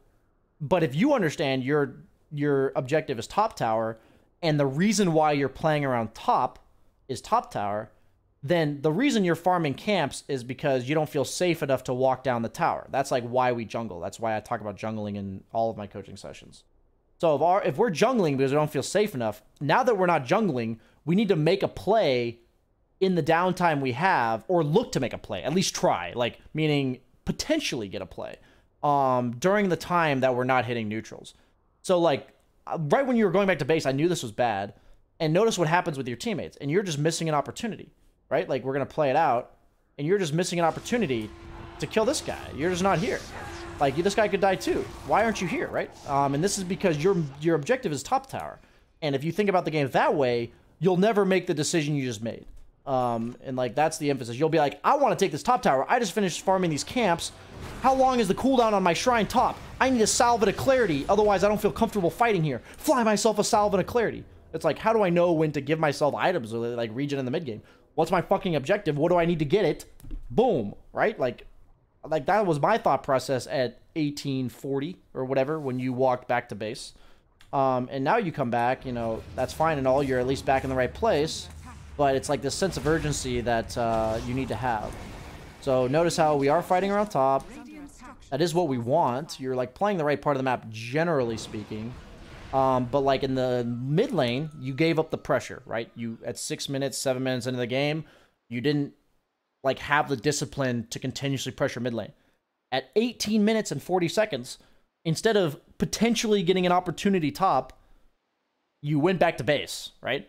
but if you understand your objective is top tower, and the reason why you're playing around top is top tower, then the reason you're farming camps is because you don't feel safe enough to walk down the tower. That's like why we jungle. That's why I talk about jungling in all of my coaching sessions. So if we're jungling because we don't feel safe enough, now that we're not jungling, we need to make a play in the downtime we have, or look to make a play, at least try, like, meaning potentially get a play during the time that we're not hitting neutrals. So, like, right when you were going back to base, I knew this was bad. And notice what happens with your teammates. And you're just missing an opportunity, right? Like, we're going to play it out. And you're just missing an opportunity to kill this guy. You're just not here. Like, this guy could die too. Why aren't you here, right? And this is because your objective is top tower. And if you think about the game that way, you'll never make the decision you just made. And, like, that's the emphasis. You'll be like, I want to take this top tower. I just finished farming these camps. How long is the cooldown on my shrine top? I need a salve and a clarity. Otherwise, I don't feel comfortable fighting here. Fly myself a salve and a clarity. It's like, how do I know when to give myself items or, like, regen in the mid game? What's my fucking objective? What do I need to get it? Boom, right? Like that was my thought process at 1840 or whatever when you walked back to base. And now you come back, you know, that's fine and all. You're at least back in the right place. But it's like this sense of urgency that you need to have. So notice how we are fighting around top. That is what we want. You're, like, playing the right part of the map, generally speaking. But, like, in the mid lane, you gave up the pressure, right? You, at 6 minutes, 7 minutes into the game, you didn't, like, have the discipline to continuously pressure mid lane. At 18 minutes and 40 seconds, instead of potentially getting an opportunity top, you went back to base, right?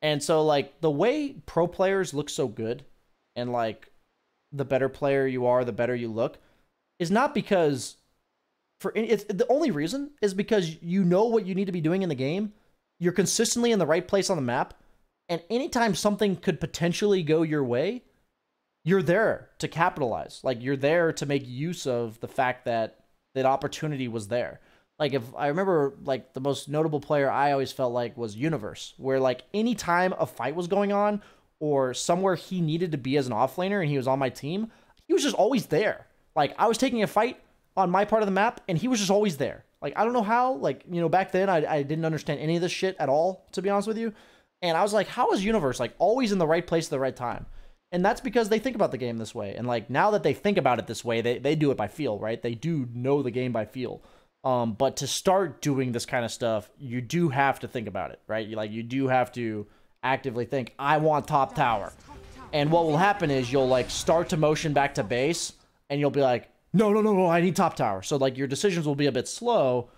And so, like, the way pro players look so good, and, like, the better player you are, the better you look, is not because it's the only reason is because you know what you need to be doing in the game. You're consistently in the right place on the map, and anytime something could potentially go your way, you're there to capitalize. Like, you're there to make use of the fact that that opportunity was there. Like, if I remember, like, the most notable player I always felt like was Universe, where, like, anytime a fight was going on or somewhere he needed to be as an offlaner and he was on my team, he was just always there. Like, I was taking a fight on my part of the map, and he was just always there. Like, I don't know how. Like, you know, back then, I didn't understand any of this shit at all, to be honest with you. And I was like, how is Universe, like, always in the right place at the right time? And that's because they think about the game this way. And, like, now that they think about it this way, they do it by feel, right? They do know the game by feel. But to start doing this kind of stuff, you do have to think about it, right? You do have to actively think, I want top tower. And what will happen is you'll, like, start to motion back to base, and you'll be like, no, I need top tower. So, like, your decisions will be a bit slow,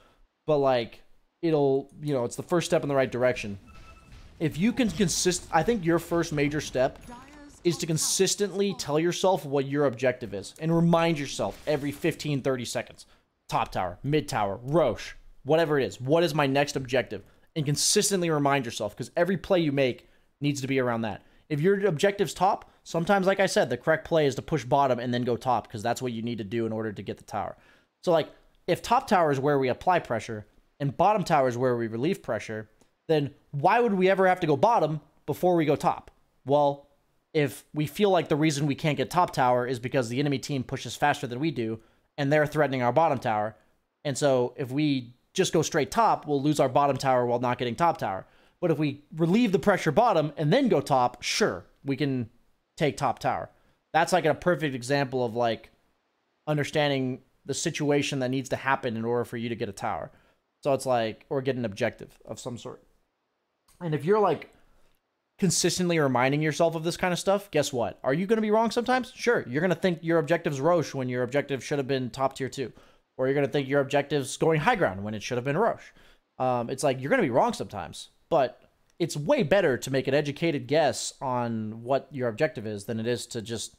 but, like, it'll, you know, it's the first step in the right direction. If you can I think your first major step is to consistently tell yourself what your objective is and remind yourself every 15, 30 seconds. Top tower, mid tower, Roche, whatever it is. What is my next objective? And consistently remind yourself, because every play you make needs to be around that. If your objective's top, sometimes, like I said, the correct play is to push bottom and then go top, because that's what you need to do in order to get the tower. So, like, if top tower is where we apply pressure and bottom tower is where we relieve pressure, then why would we ever have to go bottom before we go top? Well, if we feel like the reason we can't get top tower is because the enemy team pushes faster than we do, and they're threatening our bottom tower. And so if we just go straight top, we'll lose our bottom tower while not getting top tower. But if we relieve the pressure bottom and then go top, sure, we can take top tower. That's like a perfect example of like understanding the situation that needs to happen in order for you to get a tower. So it's like, or get an objective of some sort. And if you're like consistently reminding yourself of this kind of stuff, guess what? Are you going to be wrong sometimes? Sure. You're going to think your objective's Roche when your objective should have been top tier 2. Or you're going to think your objective's going high ground when it should have been Roche. It's like, you're going to be wrong sometimes. But it's way better to make an educated guess on what your objective is than it is to just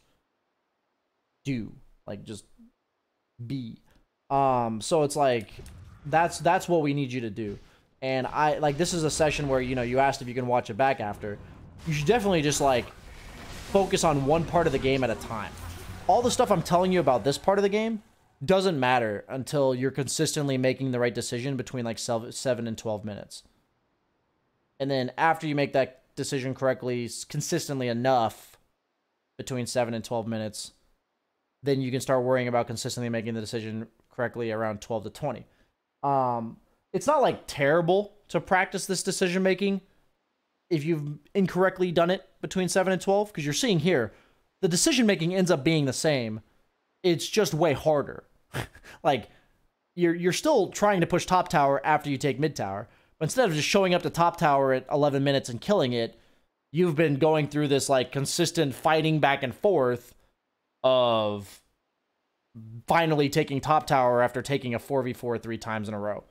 do. Like, just be. So it's like, that's what we need you to do. And I like, this is a session where, you know, you asked if you can watch it back after. You should definitely just like focus on one part of the game at a time. All the stuff I'm telling you about this part of the game doesn't matter until you're consistently making the right decision between like 7 and 12 minutes. And then after you make that decision correctly, consistently enough between 7 and 12 minutes, then you can start worrying about consistently making the decision correctly around 12 to 20. It's not like terrible to practice this decision making if you've incorrectly done it between 7 and 12, because you're seeing here, the decision making ends up being the same. It's just way harder. Like, you're still trying to push top tower after you take mid tower, but instead of just showing up to top tower at 11 minutes and killing it, you've been going through this like consistent fighting back and forth of finally taking top tower after taking a 4v4 3 times in a row.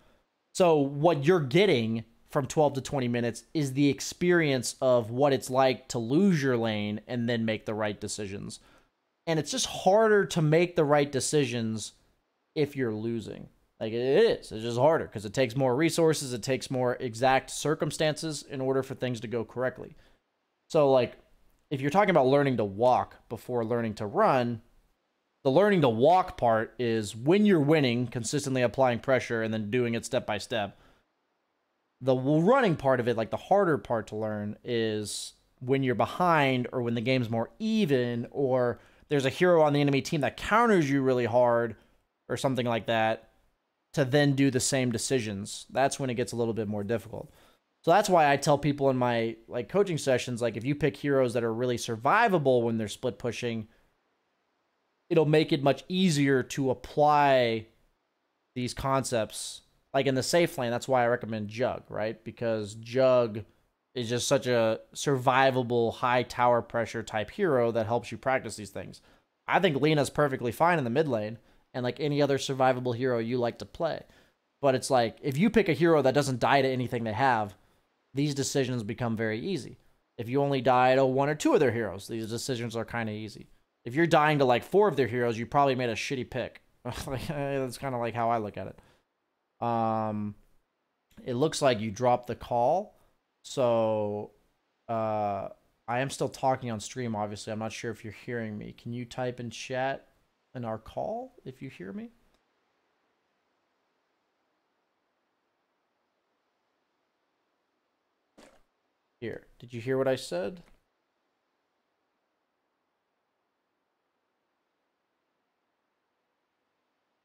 So what you're getting from 12 to 20 minutes is the experience of what it's like to lose your lane and then make the right decisions. And it's just harder to make the right decisions if you're losing. Like, it is. It's just harder because it takes more resources. It takes more exact circumstances in order for things to go correctly. So, like, if you're talking about learning to walk before learning to run, the learning to walk part is when you're winning, consistently applying pressure and then doing it step by step. The running part of it, like the harder part to learn, is when you're behind or when the game's more even or there's a hero on the enemy team that counters you really hard or something like that, to then do the same decisions. That's when it gets a little bit more difficult. So that's why I tell people in my like coaching sessions, like if you pick heroes that are really survivable when they're split pushing, it'll make it much easier to apply these concepts. Like in the safe lane, that's why I recommend Jug, right? Because Jug is just such a survivable, high tower pressure type hero that helps you practice these things. I think Lina's perfectly fine in the mid lane, and like any other survivable hero you like to play. But it's like, if you pick a hero that doesn't die to anything they have, these decisions become very easy. If you only die to 1 or 2 of their heroes, these decisions are kind of easy. If you're dying to like 4 of their heroes, you probably made a shitty pick. That's kind of like how I look at it. It looks like you dropped the call. So, I am still talking on stream, obviously. I'm not sure if you're hearing me. Can you type in chat in our call if you hear me? Here, did you hear what I said?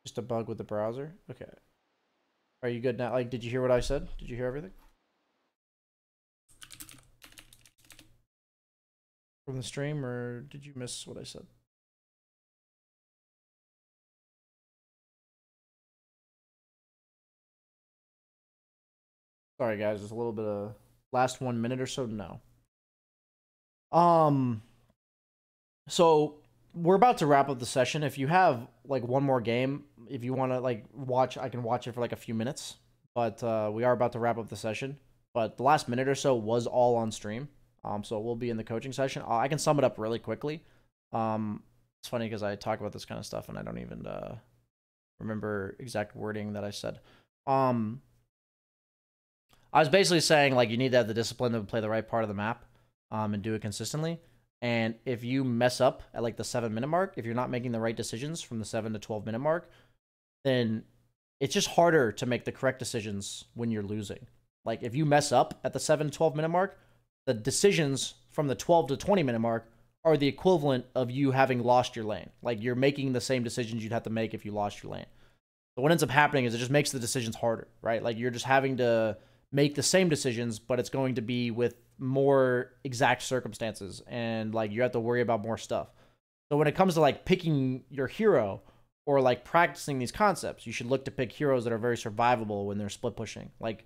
Just a bug with the browser? Okay. Are you good now? Like, did you hear what I said? Did you hear everything? From the stream, or did you miss what I said? Sorry guys, just a little bit of last 1 minute or so. No. So we're about to wrap up the session. If you have like one more game, if you want to like watch, I can watch it for like a few minutes. But we are about to wrap up the session. But the last minute or so was all on stream. So we'll be in the coaching session. I can sum it up really quickly. It's funny because I talk about this kind of stuff and I don't even remember exact wording that I said. I was basically saying, like, you need to have the discipline to play the right part of the map and do it consistently. And if you mess up at, like, the 7-minute mark, if you're not making the right decisions from the 7 to 12-minute mark, then it's just harder to make the correct decisions when you're losing. Like, if you mess up at the 7 to 12-minute mark, the decisions from the 12 to 20-minute mark are the equivalent of you having lost your lane. Like, you're making the same decisions you'd have to make if you lost your lane. But what ends up happening is it just makes the decisions harder, right? Like, you're just having to make the same decisions, but it's going to be with more exact circumstances, and like you have to worry about more stuff. So when it comes to like picking your hero or like practicing these concepts, you should look to pick heroes that are very survivable when they're split pushing, like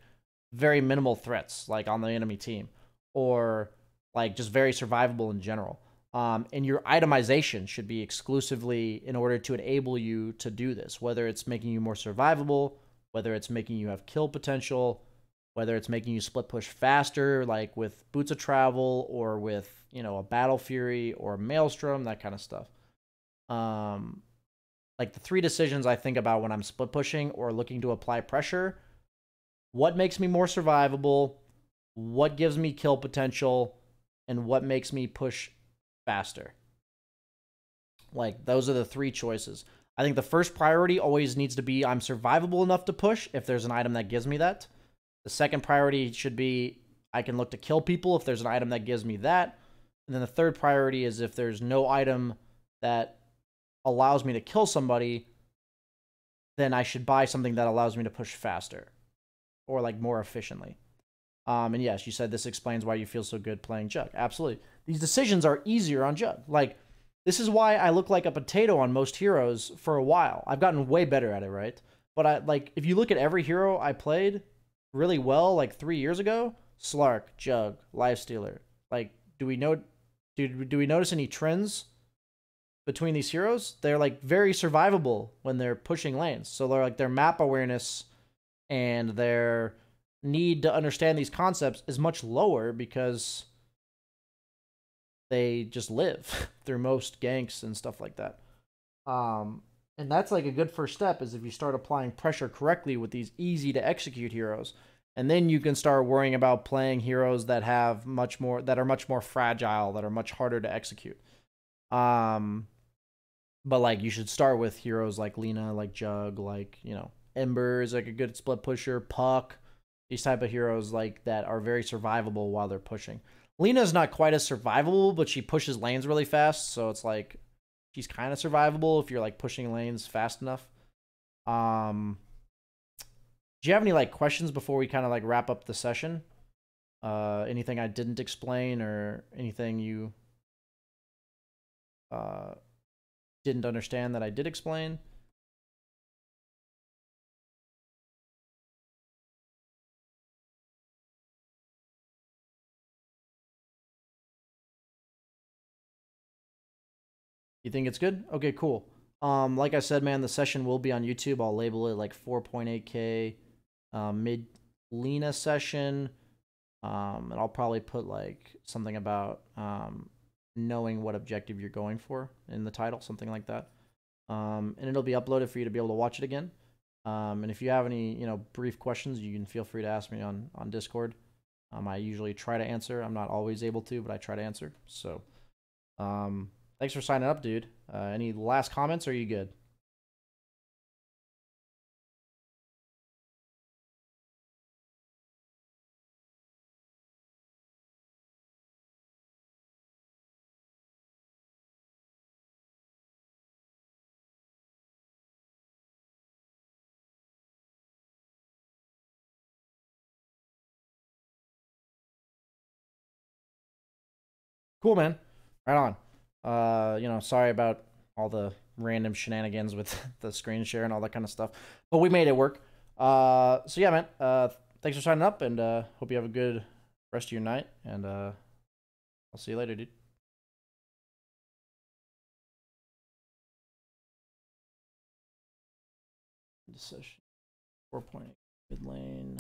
very minimal threats like on the enemy team, or like just very survivable in general. And your itemization should be exclusively in order to enable you to do this, whether it's making you more survivable, whether it's making you have kill potential, whether it's making you split push faster, like with Boots of Travel, or with, you know, a Battle Fury or a Maelstrom, that kind of stuff. Like the 3 decisions I think about when I'm split pushing or looking to apply pressure: what makes me more survivable, what gives me kill potential, and what makes me push faster. Like, those are the 3 choices. I think the first priority always needs to be I'm survivable enough to push if there's an item that gives me that. The second priority should be I can look to kill people if there's an item that gives me that. And then the third priority is if there's no item that allows me to kill somebody, then I should buy something that allows me to push faster or like more efficiently. And yes, you said this explains why you feel so good playing Jug. Absolutely. These decisions are easier on Jug. Like, this is why I look like a potato on most heroes for a while. I've gotten way better at it, right? But if you look at every hero I played really well like 3 years ago, Slark, Jug, Lifestealer. Like, do we notice any trends between these heroes? They're like very survivable when they're pushing lanes. So they're like, their map awareness and their need to understand these concepts is much lower because they just live through most ganks and stuff like that. And that's like a good first step, is if you start applying pressure correctly with these easy to execute heroes. And then you can start worrying about playing heroes that have that are much more fragile, that are much harder to execute. But like, you should start with heroes like Lina, like Jug, like, you know, Ember is like a good split pusher, Puck, these type of heroes like that are very survivable while they're pushing. Lina's not quite as survivable, but she pushes lanes really fast, so it's like she's kind of survivable if you're like pushing lanes fast enough. Do you have any like questions before we kind of like wrap up the session? Anything I didn't explain, or anything you didn't understand that I did explain? You think it's good? Okay, cool. Like I said, man, the session will be on YouTube. I'll label it like 4.8K mid Lina session. And I'll probably put like something about knowing what objective you're going for in the title, something like that. And it'll be uploaded for you to be able to watch it again. And if you have any, you know, brief questions, you can feel free to ask me on Discord. I usually try to answer. I'm not always able to, but I try to answer. So, thanks for signing up, dude. Any last comments, or are you good? Cool, man. Right on. You know, sorry about all the random shenanigans with the screen share and all that kind of stuff, but we made it work. So yeah, man. Thanks for signing up, and hope you have a good rest of your night. And I'll see you later, dude. Session 4.8 mid lane.